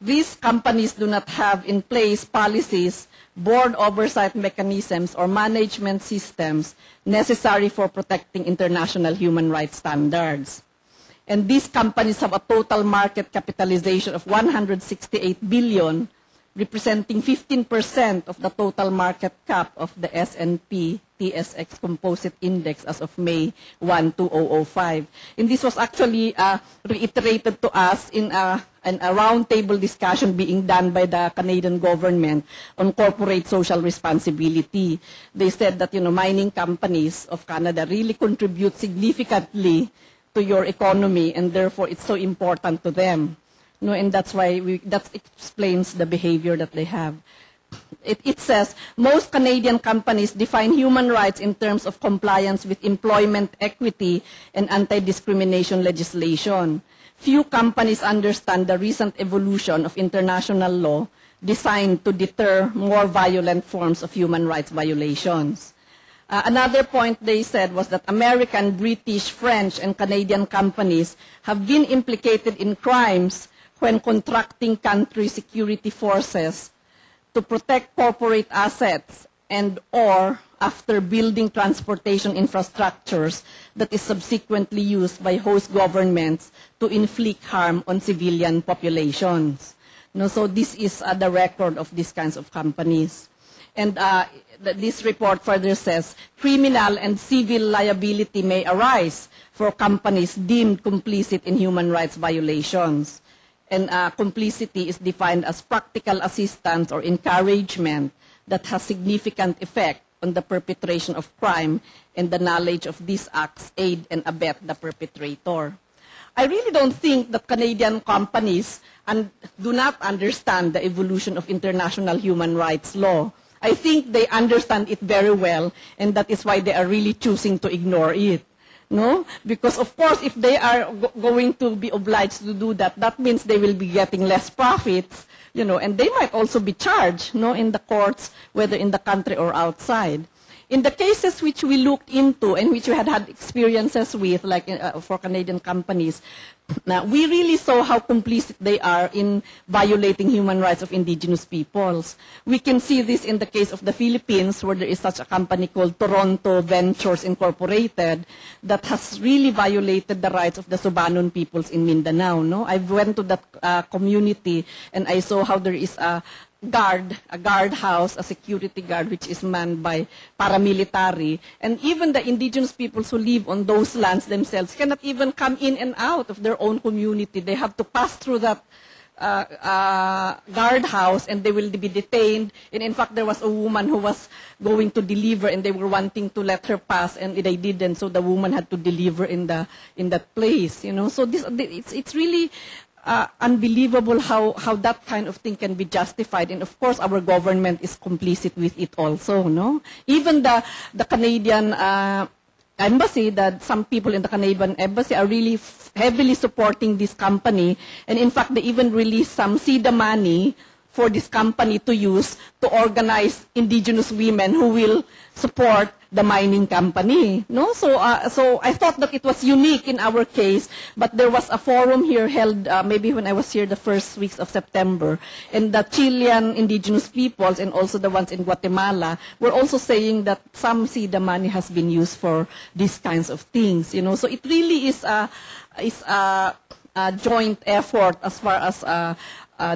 [SPEAKER 4] These companies do not have in place policies, board oversight mechanisms, or management systems necessary for protecting international human rights standards. And these companies have a total market capitalization of $168 billion, representing 15% of the total market cap of the S&P TSX Composite Index as of May 1, 2005. And this was actually reiterated to us in a roundtable discussion being done by the Canadian government on corporate social responsibility. They said that, you know, mining companies of Canada really contribute significantly to your economy, and therefore it's so important to them. No, and that's why that explains the behavior that they have. It says, most Canadian companies define human rights in terms of compliance with employment equity and anti-discrimination legislation. Few companies understand the recent evolution of international law designed to deter more violent forms of human rights violations. Another point they said was that American, British, French, and Canadian companies have been implicated in crimes when contracting country security forces to protect corporate assets and or after building transportation infrastructures that is subsequently used by host governments to inflict harm on civilian populations. No, so this is the record of these kinds of companies. And this report further says, criminal and civil liability may arise for companies deemed complicit in human rights violations. And complicity is defined as practical assistance or encouragement that has significant effect on the perpetration of crime, and the knowledge of these acts aid and abet the perpetrator. I really don't think that Canadian companies do not understand the evolution of international human rights law. I think they understand it very well, and that is why they are really choosing to ignore it. No? Because, of course, if they are going to be obliged to do that, that means they will be getting less profits, you know, and they might also be charged, no, in the courts, whether in the country or outside. In the cases which we looked into and which we had experiences with, like for Canadian companies, we really saw how complicit they are in violating human rights of indigenous peoples. We can see this in the case of the Philippines, where there is such a company called Toronto Ventures Incorporated that has really violated the rights of the Subanon peoples in Mindanao. No? I went to that community and I saw how there is a guard house, a security guard, which is manned by paramilitary. And even the indigenous peoples who live on those lands themselves cannot even come in and out of their own community. They have to pass through that guard house, and they will be detained. And in fact, there was a woman who was going to deliver, and they were wanting to let her pass, and they didn't. So the woman had to deliver in that place. You know, so it's really unbelievable how that kind of thing can be justified. And of course, our government is complicit with it also, no? Even the Canadian embassy, that some people in the Canadian embassy are really heavily supporting this company. And in fact, they even released some SIDA money for this company to use to organize indigenous women who will support the mining company. No? So I thought that it was unique in our case, but there was a forum here held maybe when I was here the first weeks of September, and the Chilean indigenous peoples and also the ones in Guatemala were also saying that some SIDA money has been used for these kinds of things. You know? So it really is a joint effort as far as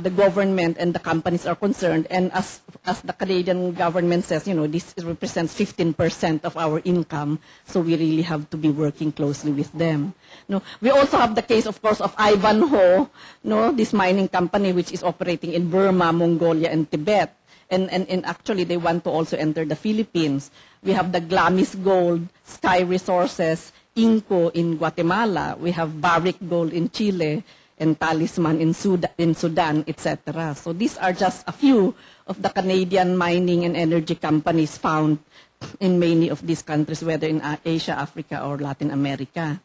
[SPEAKER 4] the government and the companies are concerned. And as the Canadian government says, you know, this represents 15% of our income, so we really have to be working closely with them. No, we also have the case, of course, of Ivanhoe, no, this mining company which is operating in Burma, Mongolia, and Tibet. And actually, they want to also enter the Philippines. We have the Glamis Gold, Sky Resources, Inco in Guatemala. We have Barrick Gold in Chile, and Talisman in Sudan, etc. So these are just a few of the Canadian mining and energy companies found in many of these countries, whether in Asia, Africa, or Latin America.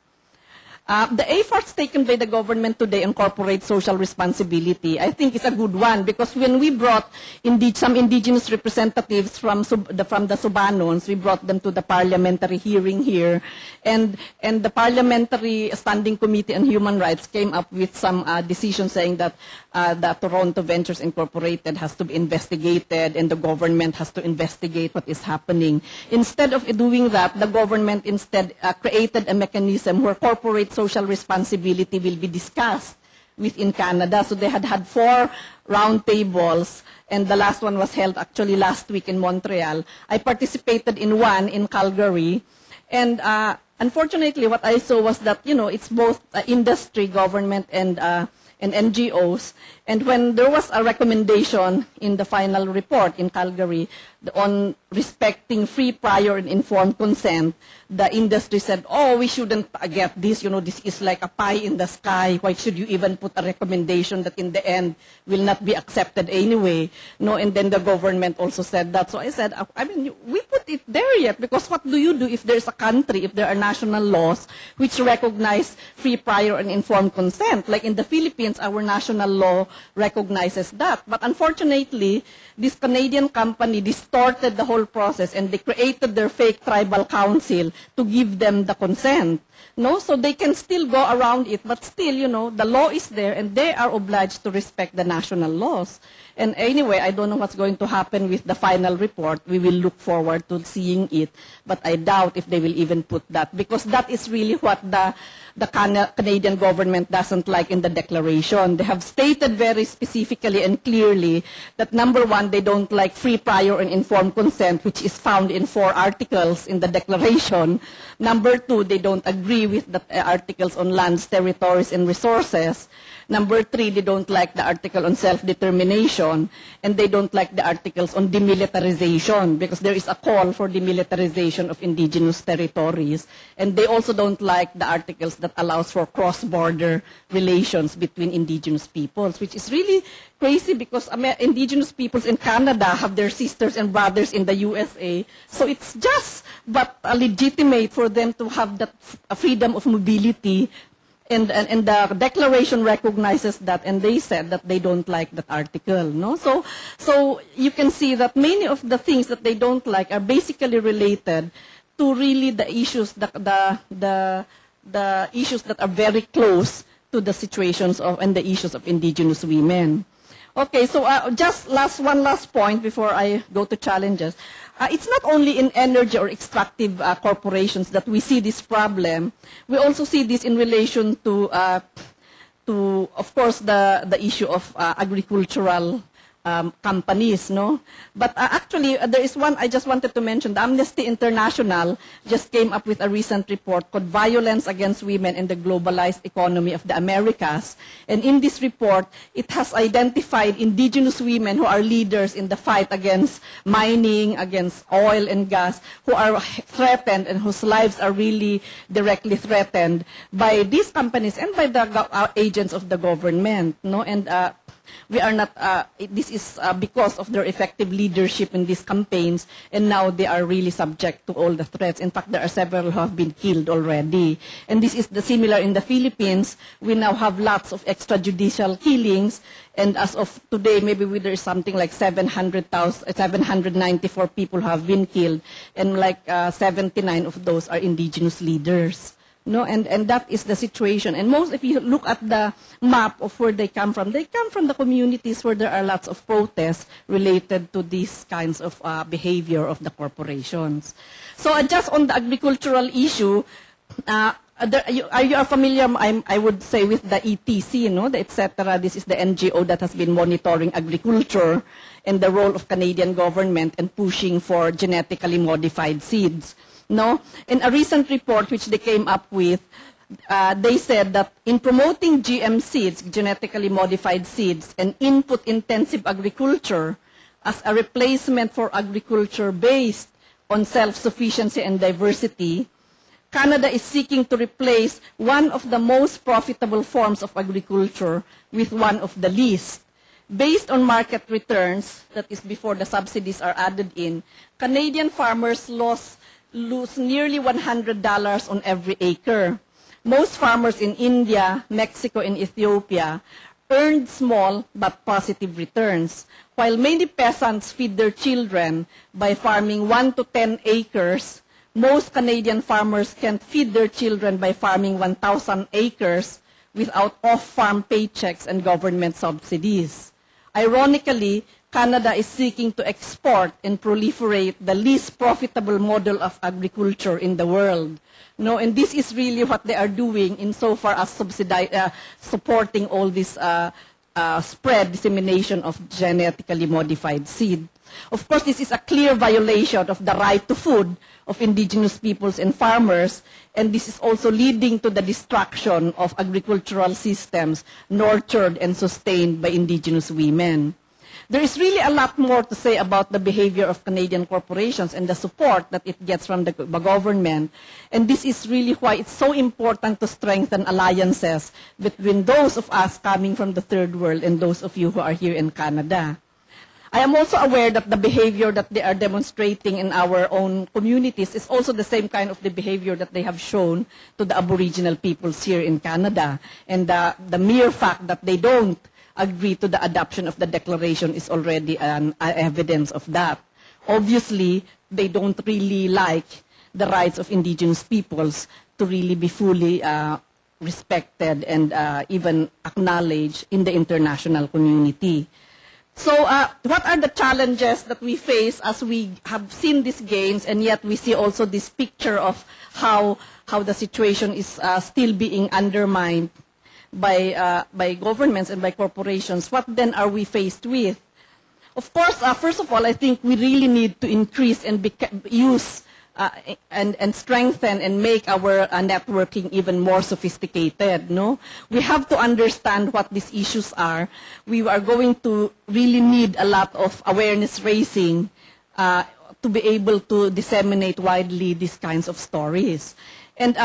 [SPEAKER 4] The efforts taken by the government today on corporate social responsibility, I think is a good one, because when we brought some indigenous representatives from the Subanons, we brought them to the parliamentary hearing here, and the Parliamentary Standing Committee on Human Rights came up with some decisions saying that the Toronto Ventures Incorporated has to be investigated, and the government has to investigate what is happening. Instead of doing that, the government instead created a mechanism where corporate social responsibility will be discussed within Canada. So they had 4 roundtables, and the last one was held actually last week in Montreal. I participated in one in Calgary, and unfortunately what I saw was that, you know, it's both industry, government, and NGOs. And when there was a recommendation in the final report in Calgary on respecting free, prior, and informed consent, the industry said, oh, we shouldn't get this, you know, this is like a pie in the sky. Why should you even put a recommendation that in the end will not be accepted anyway? No, and then the government also said that. So I said, I mean, we put it there yet, because what do you do if there's a country, if there are national laws which recognize free, prior, and informed consent? Like in the Philippines, our national law recognizes that. But unfortunately, this Canadian company distorted the whole process, and they created their fake tribal council to give them the consent. No, so they can still go around it, but still, you know, the law is there and they are obliged to respect the national laws. And anyway, I don't know what's going to happen with the final report. We will look forward to seeing it, but I doubt if they will even put that, because that is really what the Canadian government doesn't like in the declaration. They have stated very specifically and clearly that, number one, they don't like free, prior, and informed consent, which is found in 4 articles in the declaration. Number two, they don't agree with the articles on lands, territories, and resources. Number 3, they don't like the article on self-determination, and they don't like the articles on demilitarization, because there is a call for demilitarization of indigenous territories. And they also don't like the articles that allows for cross-border relations between indigenous peoples, which is really crazy, because indigenous peoples in Canada have their sisters and brothers in the USA. So it's just but legitimate for them to have that freedom of mobility. And the declaration recognizes that, and they said that they don't like that article. No, so you can see that many of the things that they don't like are basically related to really the issues the issues that are very close to the situations of and the issues of indigenous women. Okay, so just one last point before I go to challenges. It's not only in energy or extractive corporations that we see this problem. We also see this in relation to of course, the issue of agricultural companies, no? But actually, there is one I just wanted to mention. The Amnesty International just came up with a recent report called Violence Against Women in the Globalized Economy of the Americas. And in this report, it has identified indigenous women who are leaders in the fight against mining, against oil and gas, who are threatened and whose lives are really directly threatened by these companies and by the agents of the government, no? And we are not, this is because of their effective leadership in these campaigns, and now they are really subject to all the threats. In fact, there are several who have been killed already. And this is similar in the Philippines. We now have lots of extrajudicial killings, and as of today, maybe there is something like 794 people who have been killed, and like 79 of those are indigenous leaders. No, and that is the situation. And most, if you look at the map of where they come from the communities where there are lots of protests related to these kinds of behavior of the corporations. So just on the agricultural issue, are you familiar, I would say, with the ETC, no, the etc. This is the NGO that has been monitoring agriculture and the role of Canadian government and pushing for genetically modified seeds. No, in a recent report which they came up with, they said that in promoting GM seeds, genetically modified seeds, and input-intensive agriculture as a replacement for agriculture based on self-sufficiency and diversity, Canada is seeking to replace one of the most profitable forms of agriculture with one of the least. Based on market returns, that is before the subsidies are added in, Canadian farmers lose nearly $100 on every acre. Most farmers in India, Mexico, and Ethiopia earned small but positive returns, while many peasants feed their children by farming 1 to 10 acres. Most Canadian farmers can feed their children by farming 1,000 acres without off-farm paychecks and government subsidies. Ironically, Canada is seeking to export and proliferate the least profitable model of agriculture in the world. No, and this is really what they are doing insofar as supporting all this dissemination of genetically modified seed. Of course, this is a clear violation of the right to food of indigenous peoples and farmers, and this is also leading to the destruction of agricultural systems nurtured and sustained by indigenous women. There is really a lot more to say about the behavior of Canadian corporations and the support that it gets from the government. And this is really why it's so important to strengthen alliances between those of us coming from the third world and those of you who are here in Canada. I am also aware that the behavior that they are demonstrating in our own communities is also the same kind of the behavior that they have shown to the Aboriginal peoples here in Canada. And the mere fact that they don't agree to the adoption of the declaration is already an evidence of that. Obviously, they don't really like the rights of indigenous peoples to really be fully respected and even acknowledged in the international community. So what are the challenges that we face as we have seen these gains, and yet we see also this picture of how the situation is still being undermined by governments and by corporations? What then are we faced with? Of course, first of all, I think we really need to increase and use and strengthen and make our networking even more sophisticated. No, we have to understand what these issues are. We are going to really need a lot of awareness raising to be able to disseminate widely these kinds of stories. And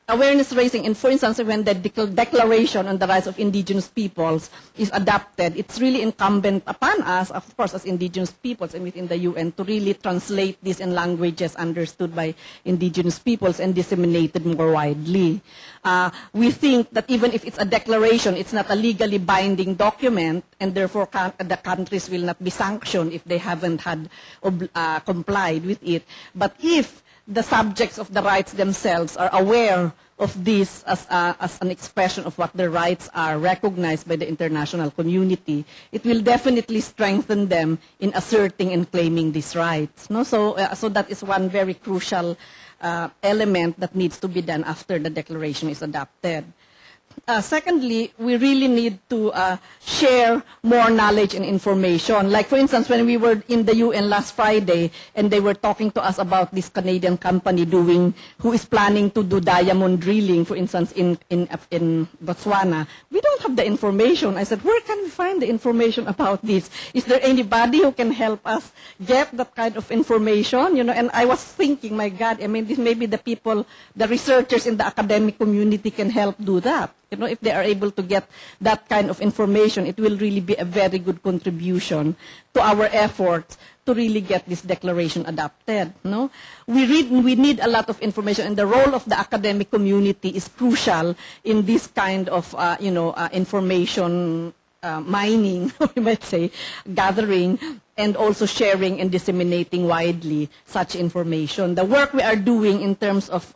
[SPEAKER 4] awareness raising, and for instance, when the Declaration on the Rights of Indigenous Peoples is adopted, it's really incumbent upon us, of course, as Indigenous peoples and within the UN, to really translate this in languages understood by Indigenous peoples and disseminated more widely. We think that even if it's a declaration, it's not a legally binding document, and therefore the countries will not be sanctioned if they haven't had complied with it. But if the subjects of the rights themselves are aware of this as an expression of what their rights are, recognized by the international community, it will definitely strengthen them in asserting and claiming these rights. No? So that is one very crucial element that needs to be done after the declaration is adopted. Secondly, we really need to share more knowledge and information. Like, for instance, when we were in the UN last Friday and they were talking to us about this Canadian company who is planning to do diamond drilling, for instance, in Botswana, we don't have the information. I said, where can we find the information about this? Is there anybody who can help us get that kind of information? You know, and I was thinking, my God, I mean, this maybe the people, the researchers in the academic community can help do that. You know, if they are able to get that kind of information, it will really be a very good contribution to our efforts to really get this declaration adopted. No? We need a lot of information, and the role of the academic community is crucial in this kind of information mining, we might say, gathering, and also sharing and disseminating widely such information. The work we are doing in terms of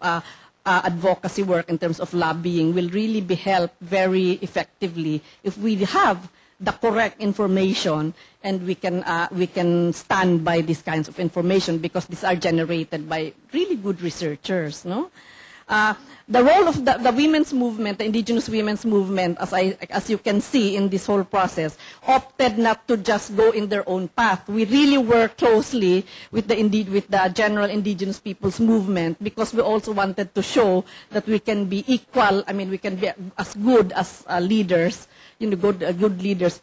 [SPEAKER 4] advocacy work, in terms of lobbying, will really be helped very effectively if we have the correct information and we can stand by these kinds of information, because these are generated by really good researchers. No? The role of the women's movement, the Indigenous women's movement, as you can see in this whole process, opted not to just go in their own path. We really work closely with the general Indigenous peoples movement, because we also wanted to show that we can be equal. I mean, we can be as good as leaders, good leaders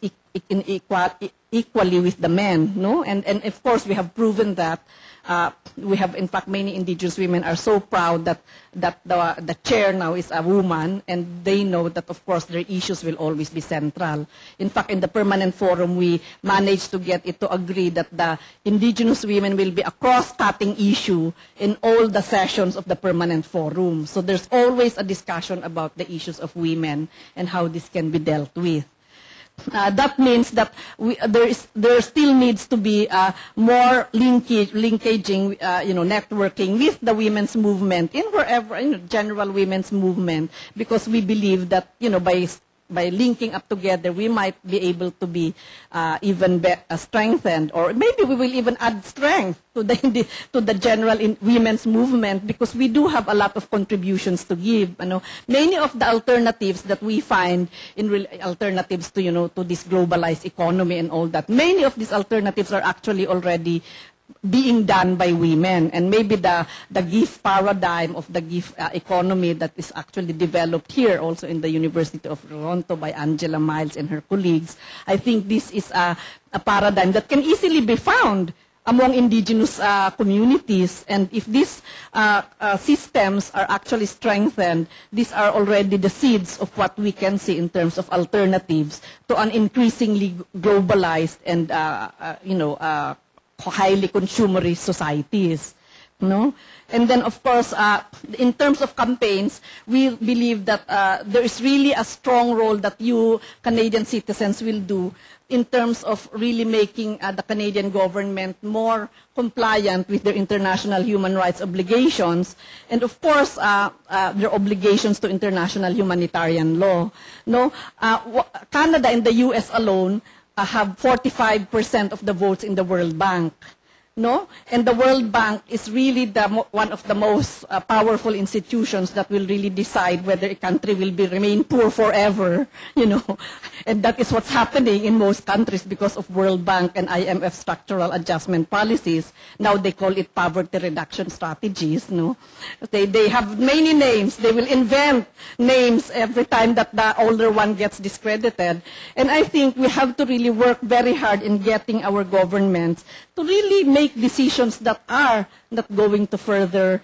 [SPEAKER 4] equally with the men. No, and of course we have proven that. We have, in fact, many Indigenous women are so proud that the chair now is a woman, and they know that, of course, their issues will always be central. In fact, in the permanent forum, we managed to get it to agree that the Indigenous women will be a cross-cutting issue in all the sessions of the permanent forum. So there's always a discussion about the issues of women and how this can be dealt with. That means that there still needs to be more linkaging, networking with the women's movement in general women's movement, because we believe that, by linking up together, we might be able to be even strengthened, or maybe we will even add strength to the general women's movement, because we do have a lot of contributions to give. Many of the alternatives that we find alternatives to this globalized economy and all that, many of these alternatives are actually already being done by women, and maybe the gift paradigm of the gift economy that is actually developed here also in the University of Toronto by Angela Miles and her colleagues. I think this is a paradigm that can easily be found among Indigenous communities, and if these systems are actually strengthened, these are already the seeds of what we can see in terms of alternatives to an increasingly globalized and highly consumerist societies. No? And then, of course, in terms of campaigns, we believe that there is really a strong role that you Canadian citizens will do in terms of really making the Canadian government more compliant with their international human rights obligations, and of course, their obligations to international humanitarian law. No? Canada and the U.S. alone have 45% of the votes in the World Bank. No? And the World Bank is really one of the most powerful institutions that will really decide whether a country will remain poor forever, you know. And that is what's happening in most countries because of World Bank and IMF structural adjustment policies. Now they call it poverty reduction strategies, no? They have many names. They will invent names every time that the older one gets discredited. And I think we have to really work very hard in getting our governments to really make decisions that are not going to further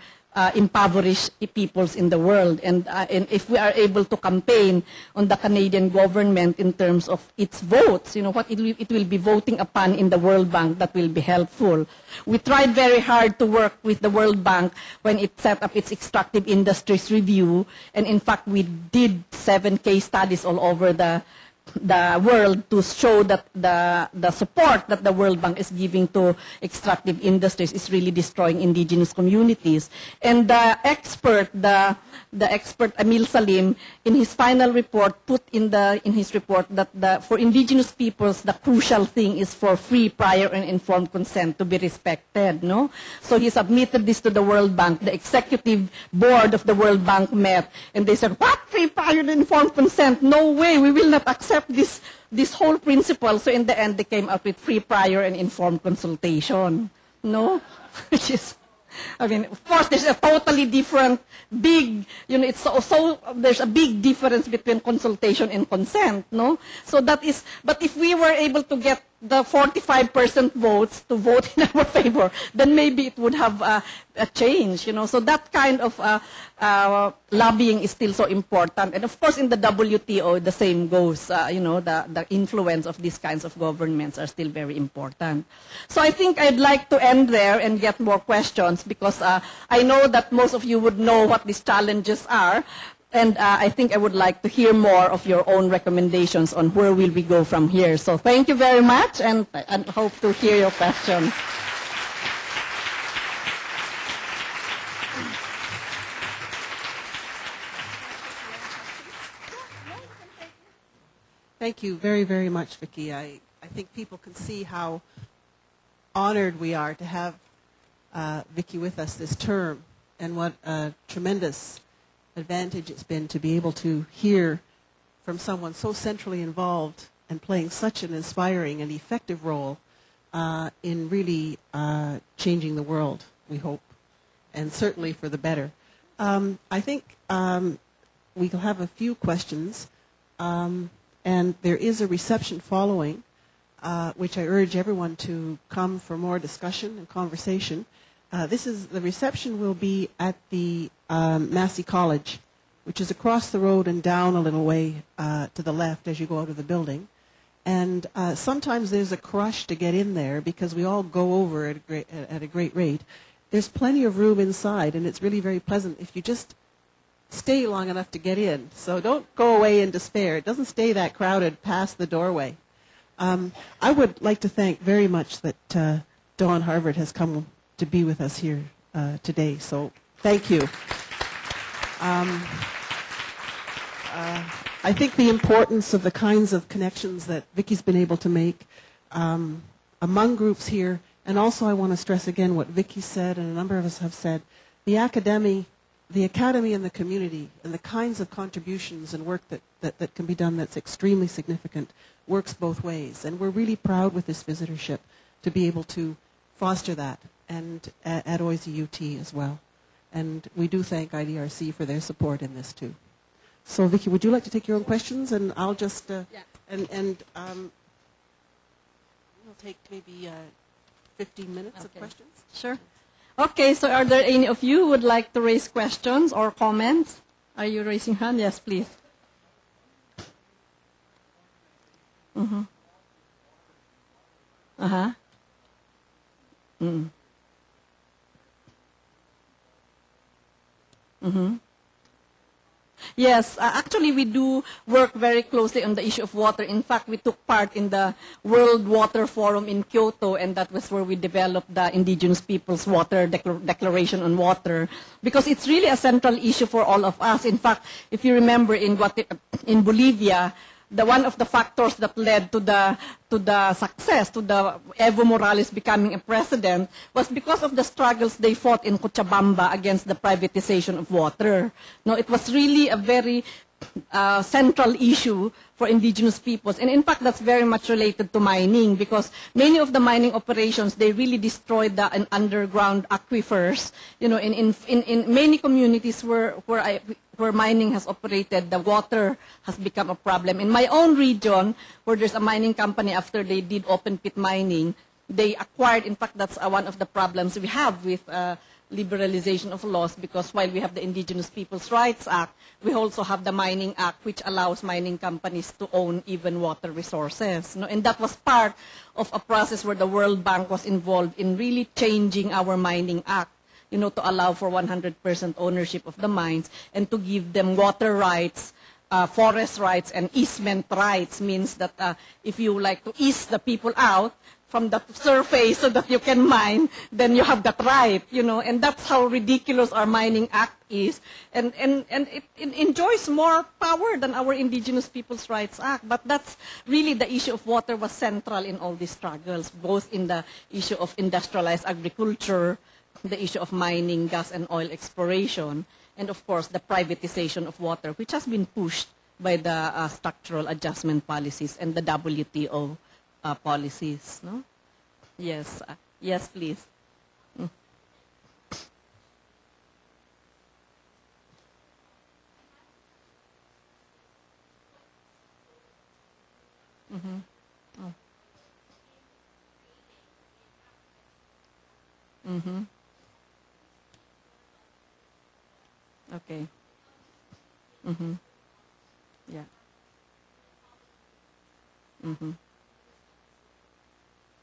[SPEAKER 4] impoverish peoples in the world. And if we are able to campaign on the Canadian government in terms of its votes, you know, what it will be voting upon in the World Bank, that will be helpful. We tried very hard to work with the World Bank when it set up its extractive industries review. And in fact, we did 7 case studies all over the world to show that the support that the World Bank is giving to extractive industries is really destroying indigenous communities. And the expert Emil Salim, in his final report, put in his report that for indigenous peoples, the crucial thing is for free, prior, and informed consent to be respected. No, so he submitted this to the World Bank. The executive board of the World Bank met, and they said, "What free, prior, and informed consent? No way, we will not accept this whole principle." So in the end, they came up with free, prior, and informed consultation. No, which is, I mean, of course, there's a totally different, big, you know, it's so there's a big difference between consultation and consent, no? So that is, but if we were able to get the 45% votes to vote in our favor, then maybe it would have a change, you know. So that kind of lobbying is still so important. And of course, in the WTO, the same goes, you know, the influence of these kinds of governments are still very important. So I think I'd like to end there and get more questions, because I know that most of you would know what these challenges are. And I think I would like to hear more of your own recommendations on where will we go from here. So thank you very much, and I hope to hear your questions.
[SPEAKER 5] Thank you very, very much, Vicki. I think people can see how honored we are to have Vicki with us this term, and what a tremendous advantage it's been to be able to hear from someone so centrally involved and playing such an inspiring and effective role in really changing the world, we hope, and certainly for the better. I think we'll have a few questions, and there is a reception following, which I urge everyone to come for more discussion and conversation. The reception will be at the Massey College, which is across the road and down a little way to the left as you go out of the building. And sometimes there's a crush to get in there because we all go over at a great rate. There's plenty of room inside, and it's really very pleasant if you just stay long enough to get in. So don't go away in despair. It doesn't stay that crowded past the doorway. I would like to thank very much that Dawn Harvard has come to be with us here today. So thank you. I think the importance of the kinds of connections that Vicki's been able to make among groups here, and also I want to stress again what Vicki said and a number of us have said, the academy and the community and the kinds of contributions and work that can be done that's extremely significant works both ways. And we're really proud with this visitorship to be able to foster that, and at OISE UT as well. And we do thank IDRC for their support in this too. So Vicki, would you like to take your own questions? And I'll just, we'll take maybe 15 minutes of questions.
[SPEAKER 4] Sure. Okay, so are there any of you who would like to raise questions or comments? Are you raising hand? Yes, please. Mm-hmm. Uh-huh. Mm. Yes, actually we do work very closely on the issue of water. In fact, we took part in the World Water Forum in Kyoto, and that was where we developed the Indigenous Peoples Water Declaration on Water, because it's really a central issue for all of us. In fact, if you remember in Bolivia, one of the factors that led to the success, to the Evo Morales becoming a president, was because of the struggles they fought in Cochabamba against the privatization of water. No, it was really a very central issue for indigenous peoples. And in fact, that's very much related to mining, because many of the mining operations, they really destroyed the underground aquifers. You know, in many communities where mining has operated, the water has become a problem. In my own region, where there's a mining company, after they did open pit mining, they acquired, in fact, that's one of the problems we have with liberalization of laws, because while we have the Indigenous Peoples' Rights Act, we also have the Mining Act, which allows mining companies to own even water resources. No? And that was part of a process where the World Bank was involved in really changing our Mining Act, you know, to allow for 100% ownership of the mines and to give them water rights, forest rights, and easement rights. Means that if you like to ease the people out from the surface so that you can mine, then you have that right, you know, and that's how ridiculous our Mining Act is. And it enjoys more power than our Indigenous Peoples' Rights Act. But that's really the issue of water was central in all these struggles, both in the issue of industrialized agriculture, the issue of mining, gas and oil exploration, and of course the privatization of water, which has been pushed by the structural adjustment policies and the WTO policies. No? Yes, yes, please. Okay. Yeah.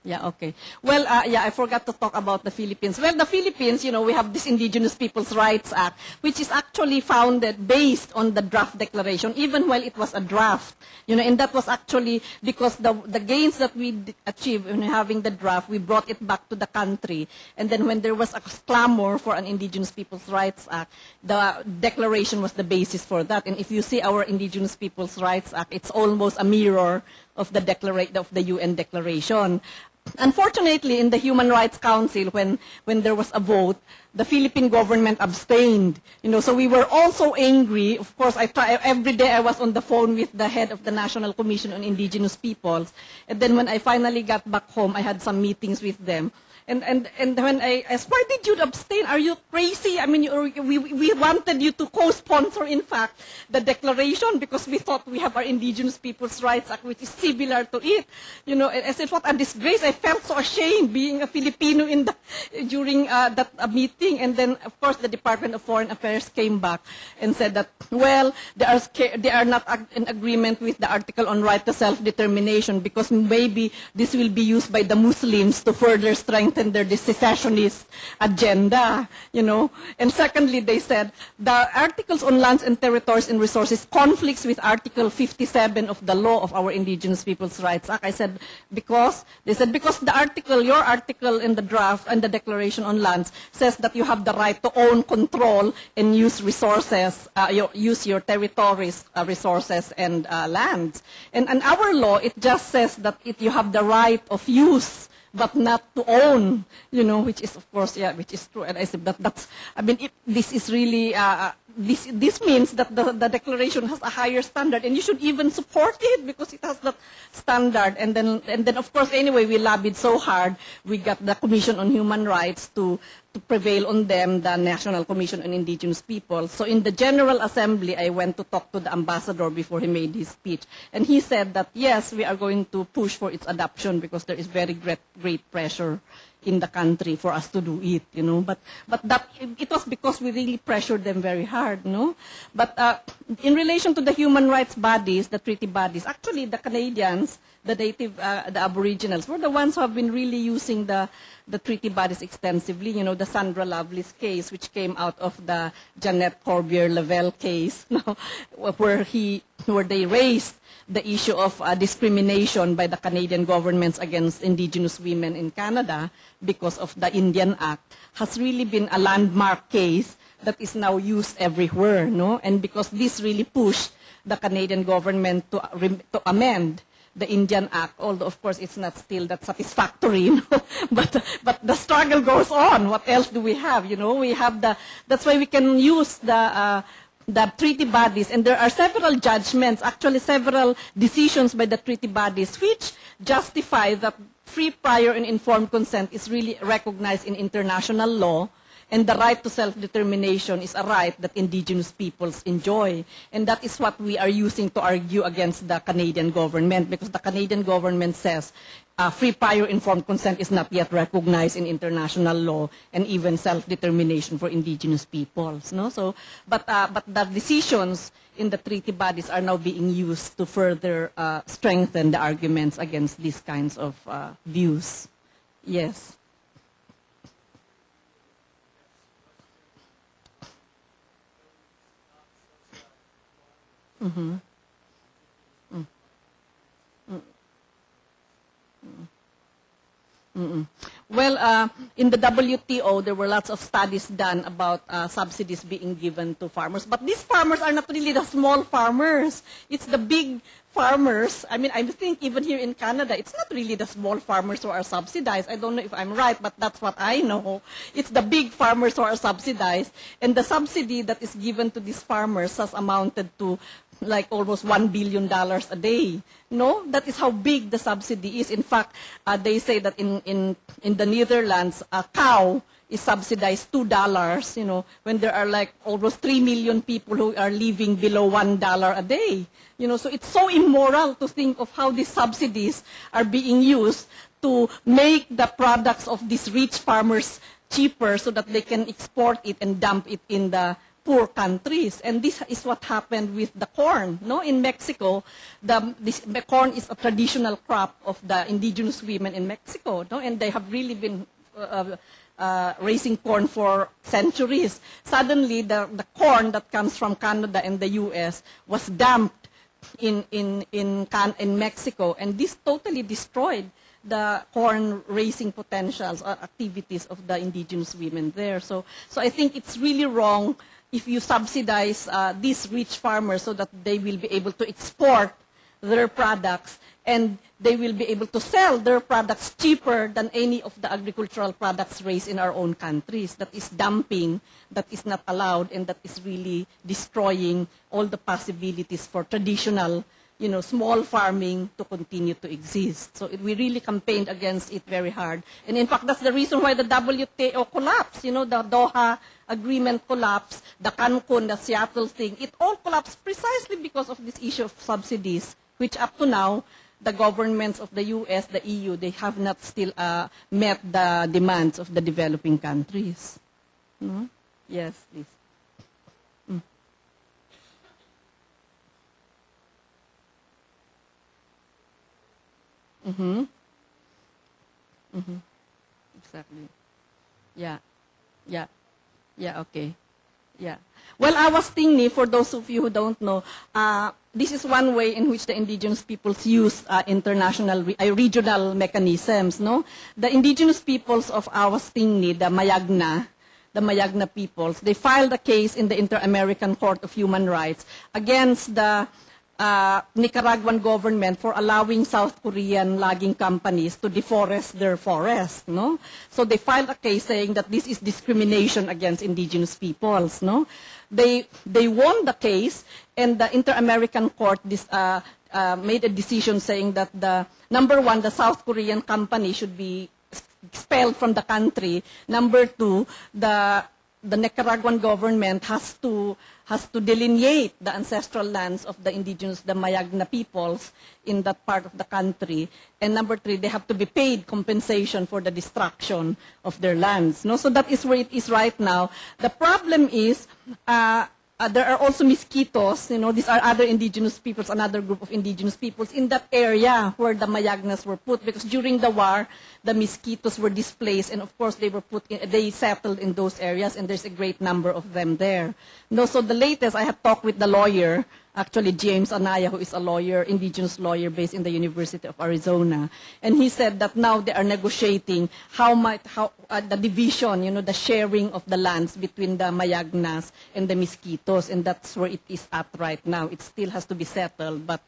[SPEAKER 4] Yeah, okay. Well, yeah, I forgot to talk about the Philippines. Well, the Philippines, you know, we have this Indigenous Peoples' Rights Act, which is actually founded based on the draft declaration, even while it was a draft. You know, and that was actually because the gains that we achieved in having the draft, we brought it back to the country. And then when there was a clamor for an Indigenous Peoples' Rights Act, the declaration was the basis for that. And if you see our Indigenous Peoples' Rights Act, it's almost a mirror of the UN declaration. Unfortunately, in the Human Rights Council, when there was a vote, the Philippine government abstained. You know, so we were also angry. Of course, every day I was on the phone with the head of the National Commission on Indigenous Peoples. And then when I finally got back home, I had some meetings with them. And when I asked, why did you abstain? Are you crazy? I mean, we wanted you to co-sponsor, in fact, the declaration, because we thought we have our Indigenous Peoples' Rights Act, which is similar to it. You know, I said, what a disgrace. I felt so ashamed being a Filipino during that meeting. And then, of course, the Department of Foreign Affairs came back and said that, well, they are not in agreement with the article on right to self-determination, because maybe this will be used by the Muslims to further strengthen their secessionist agenda, you know. And secondly, they said the articles on lands and territories and resources conflicts with Article 57 of the law of our Indigenous Peoples' Rights Act. I said, because the article, your article in the draft and the declaration on lands says that you have the right to own, control, and use resources, use your territories, resources, and lands. And our law, it just says that you have the right of use, but not to own, you know, which is, of course, yeah, which is true. And I said that's, I mean, this is really, this means that the declaration has a higher standard, and you should even support it because it has that standard. And then, of course, anyway, we lobbied so hard. We got the Commission on Human Rights to prevail on them, the National Commission on Indigenous People. So in the General Assembly, I went to talk to the ambassador before he made his speech. And he said that, yes, we are going to push for its adoption because there is very great pressure in the country for us to do it, you know. But that it was because we really pressured them very hard, no. But in relation to the human rights bodies, the treaty bodies, actually the Canadians, the native, the Aboriginals, were the ones who have been really using the treaty bodies extensively. You know, the Sandra Lovelace case, which came out of the Jeanette Corbier-Lavelle case, no, where they raised the issue of discrimination by the Canadian governments against Indigenous women in Canada because of the Indian Act, has really been a landmark case that is now used everywhere, no? And because this really pushed the Canadian government to amend the Indian Act, although of course it's not still that satisfactory, you know? but the struggle goes on. What else do we have? You know, we have that's why we can use the treaty bodies, and there are several judgments, actually several decisions by the treaty bodies, which justify that free, prior, and informed consent is really recognized in international law, and the right to self-determination is a right that Indigenous peoples enjoy. And that is what we are using to argue against the Canadian government, because the Canadian government says free, prior, informed consent is not yet recognized in international law, and even self-determination for Indigenous peoples. No? So, but the decisions in the treaty bodies are now being used to further strengthen the arguments against these kinds of views. Yes. Mm-hmm. Mm. Mm. Mm-mm. Well, in the WTO, there were lots of studies done about subsidies being given to farmers. But these farmers are not really the small farmers. It's the big farmers. I mean, I think even here in Canada, it's not really the small farmers who are subsidized. I don't know if I'm right, but that's what I know. It's the big farmers who are subsidized. And the subsidy that is given to these farmers has amounted to like almost $1 billion a day. No, that is how big the subsidy is. In fact, they say that in the Netherlands, a cow is subsidized $2, you know, when there are like almost 3 million people who are living below $1 a day. You know, so it's so immoral to think of how these subsidies are being used to make the products of these rich farmers cheaper so that they can export it and dump it in the poor countries. And this is what happened with the corn. No? In Mexico, the corn is a traditional crop of the Indigenous women in Mexico. No? And they have really been raising corn for centuries. Suddenly, the corn that comes from Canada and the U.S. was dumped in Mexico. And this totally destroyed the corn raising potentials or activities of the Indigenous women there. So I think it's really wrong if you subsidize these rich farmers so that they will be able to export their products and they will be able to sell their products cheaper than any of the agricultural products raised in our own countries. That is dumping, that is not allowed, and that is really destroying all the possibilities for traditional, you know, small farming to continue to exist. So we really campaigned against it very hard. And in fact, that's the reason why the WTO collapsed. You know, the Doha agreement collapsed, the Cancun, the Seattle thing, it all collapsed precisely because of this issue of subsidies, which up to now, the governments of the US, the EU, they have not still met the demands of the developing countries. No? Yes, please. Mm-hmm. Mm-hmm. Exactly. Yeah. Yeah. Yeah, okay. Yeah. Well, I was thinking, for those of you who don't know, this is one way in which the Indigenous peoples use international, regional mechanisms, no? The Indigenous peoples of Awastingni, the Mayagna peoples, they filed a case in the Inter-American Court of Human Rights against the Nicaraguan government for allowing South Korean logging companies to deforest their forest, no? So they filed a case saying that this is discrimination against Indigenous peoples, no? They won the case, and the Inter-American Court made a decision saying that number one, the South Korean company should be expelled from the country. Number two, the the Nicaraguan government has to delineate the ancestral lands of the indigenous, the Mayagna peoples in that part of the country. And number 3, they have to be paid compensation for the destruction of their lands. No? So that is where it is right now. The problem is, there are also mosquitoes, these are other indigenous peoples, another group of indigenous peoples in that area where the Mayagnas were put, because during the war, the mosquitoes were displaced, and of course they settled in those areas, and there's a great number of them there. So the latest, I have talked with the lawyer, actually James Anaya, who is a lawyer, indigenous lawyer based in the University of Arizona, and he said that now they are negotiating the division, the sharing of the lands between the Mayagnas and the mosquitoes, and that's where it is at right now. It still has to be settled, but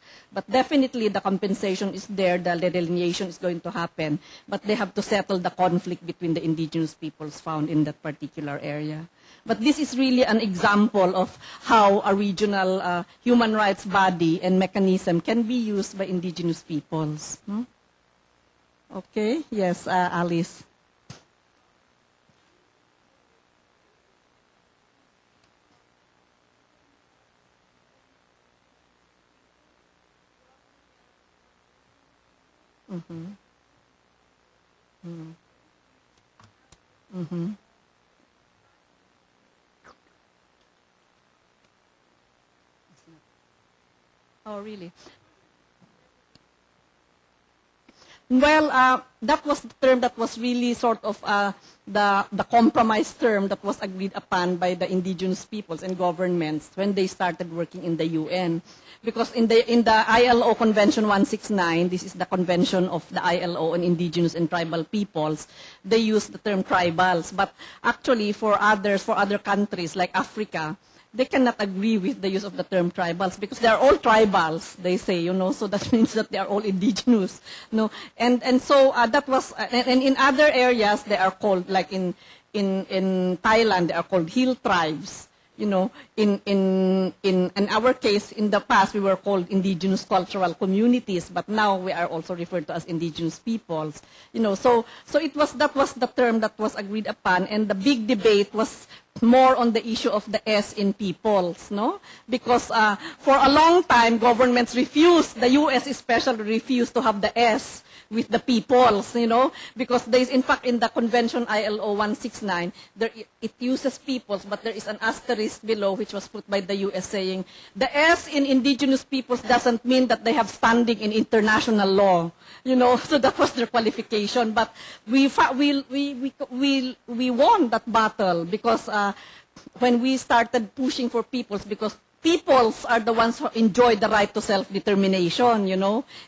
[SPEAKER 4] definitely the compensation is there, the delineation is going to happen, but they have to settle the conflict between the indigenous peoples found in that particular area. But this is really an example of how a regional human rights body and mechanism can be used by indigenous peoples. Okay, yes, Alice. Mm-hmm. Mm-hmm. Mm-hmm. Oh, really? Well, that was the term that was really sort of the compromise term that was agreed upon by the indigenous peoples and governments when they started working in the UN. Because in the ILO Convention 169, this is the convention of the ILO on indigenous and tribal peoples, they use the term tribals. But actually for other countries like Africa, they cannot agree with the use of the term tribals because they are all tribals, they say, so that means that they are all indigenous, and so that was, and in other areas they are called, like in Thailand, they are called hill tribes, in our case, in the past, we were called indigenous cultural communities, but now we are also referred to as indigenous peoples, so that was the term that was agreed upon, and the big debate was more on the issue of the S in peoples, because for a long time, governments refused, the U.S. especially refused to have the S with the peoples, because there is, in fact, in the convention ILO 169, it uses peoples, but there is an asterisk below which was put by the U.S. saying, the S in indigenous peoples doesn't mean that they have standing in international law, so that was their qualification. But we won that battle because when we started pushing for peoples, because peoples are the ones who enjoy the right to self-determination,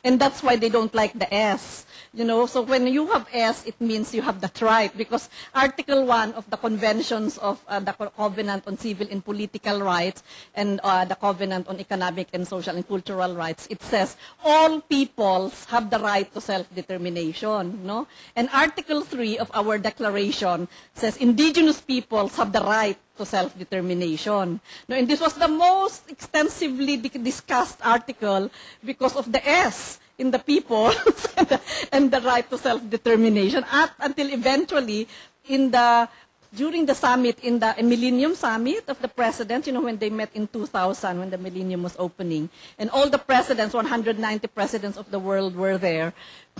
[SPEAKER 4] and that's why they don't like the S. So when you have S, it means you have that right, because Article 1 of the Conventions of the Covenant on Civil and Political Rights and the Covenant on Economic and Social and Cultural Rights, it says all peoples have the right to self-determination, And Article 3 of our declaration says indigenous peoples have the right to self-determination. And this was the most extensively discussed article because of the S in the people and the right to self-determination, until eventually during the summit, in the Millennium Summit of the Presidents, when they met in 2000, when the Millennium was opening, and all the presidents, 190 presidents of the world were there,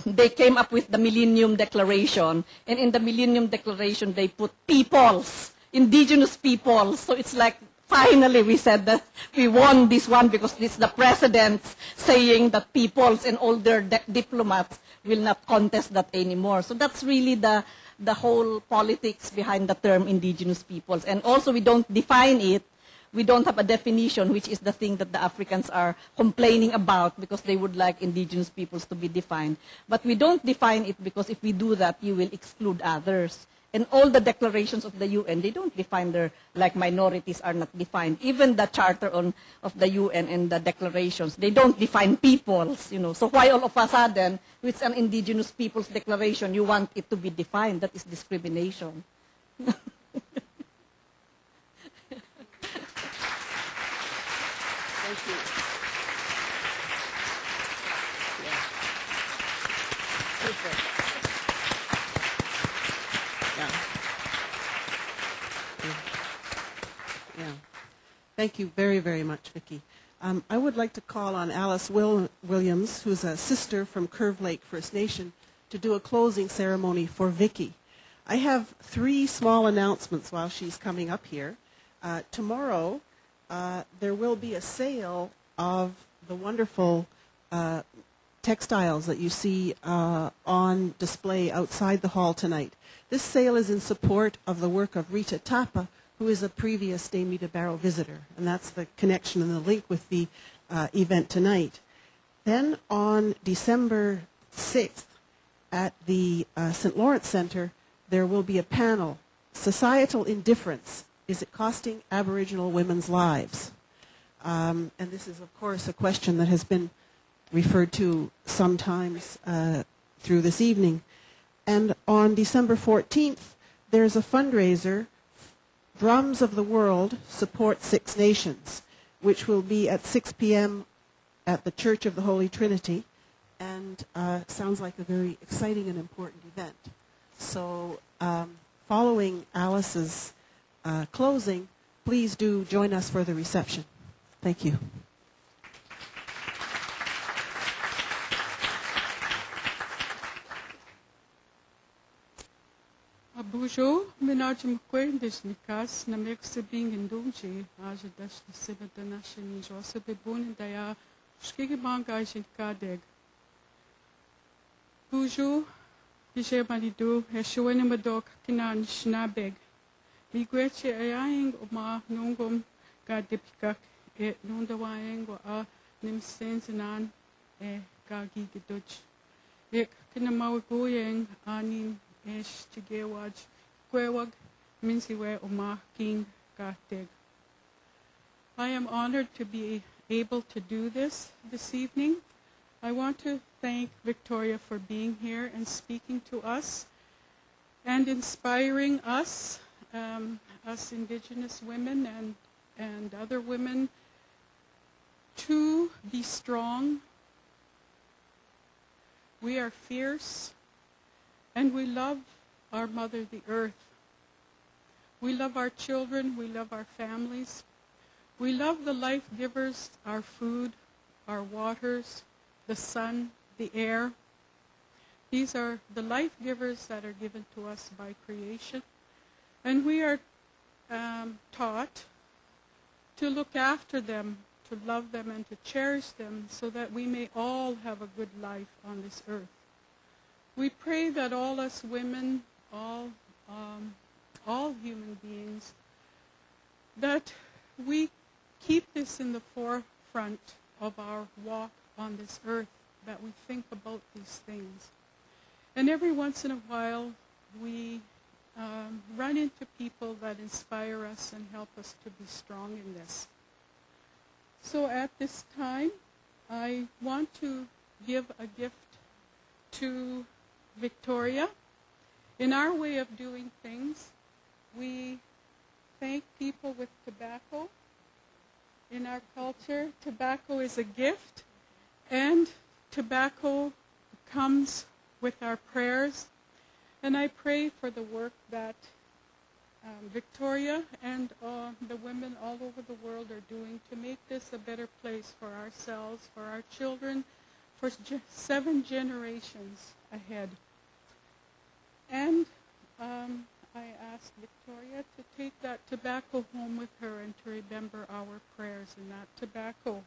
[SPEAKER 4] they came up with the Millennium Declaration, and in the Millennium Declaration, they put peoples, indigenous peoples, so it's like, finally, we said that we won this one because it's the presidents saying that peoples and all their diplomats will not contest that anymore. So that's really the whole politics behind the term indigenous peoples. And also we don't define it. We don't have a definition, which is the thing that the Africans are complaining about because they would like indigenous peoples to be defined. But we don't define it because if we do that, you will exclude others. And all the declarations of the UN, they don't define like minorities are not defined. Even the Charter of the UN and the declarations, they don't define peoples, So why all of a sudden, with an indigenous peoples declaration, you want it to be defined? That is discrimination. Thank you. Yeah. Super. Yeah.
[SPEAKER 5] Thank you very, very much, Vicki. I would like to call on Alice Williams, who's a sister from Curve Lake First Nation, to do a closing ceremony for Vicki. I have 3 small announcements while she's coming up here. Tomorrow, there will be a sale of the wonderful textiles that you see on display outside the hall tonight. This sale is in support of the work of Rita Tapa, who is a previous Dame Nita Barrow visitor, and that's the connection and the link with the event tonight. Then on December 6th at the St. Lawrence Center, there will be a panel, Societal Indifference, Is It Costing Aboriginal Women's Lives? And this is, of course, a question that has been referred to sometimes through this evening. And on December 14th, there's a fundraiser, Drums of the World Support Six Nations, which will be at 6 p.m. at the Church of the Holy Trinity, and sounds like a very exciting and important event. So following Alice's closing, please do join us for the reception. Thank you.
[SPEAKER 6] Bonjour, menajam kwendis nikas na meksebing indumji aja dash the sibata nashin jose bebun daya shkigi bangaj in kadeg. Bonjour, bije manidu eshuene madok kinan shnabeg. Migweche ayang oma nungum gadipikak e nundawaeng wa nimsensinan e gagi giduch. Ek kinamawaguyeng anin Esh Chigewaj Kwewag Minsiwe Oma King Gateg. I am honored to be able to do this evening. I want to thank Victoria for being here and speaking to us and inspiring us, us Indigenous women and other women, to be strong. We are fierce. And we love our mother, the earth. We love our children, we love our families. We love the life givers, our food, our waters, the sun, the air. These are the life givers that are given to us by creation. And we are taught to look after them, to love them, and to cherish them so that we may all have a good life on this earth. We pray that all us women, all human beings, that we keep this in the forefront of our walk on this earth, that we think about these things. And every once in a while, we run into people that inspire us and help us to be strong in this. So at this time, I want to give a gift to Victoria. In our way of doing things, we thank people with tobacco. In our culture, tobacco is a gift, and tobacco comes with our prayers. And I pray for the work that Victoria and the women all over the world are doing to make this a better place for ourselves, for our children, for 7 generations ahead. And I asked Victoria to take that tobacco home with her and to remember our prayers in that tobacco.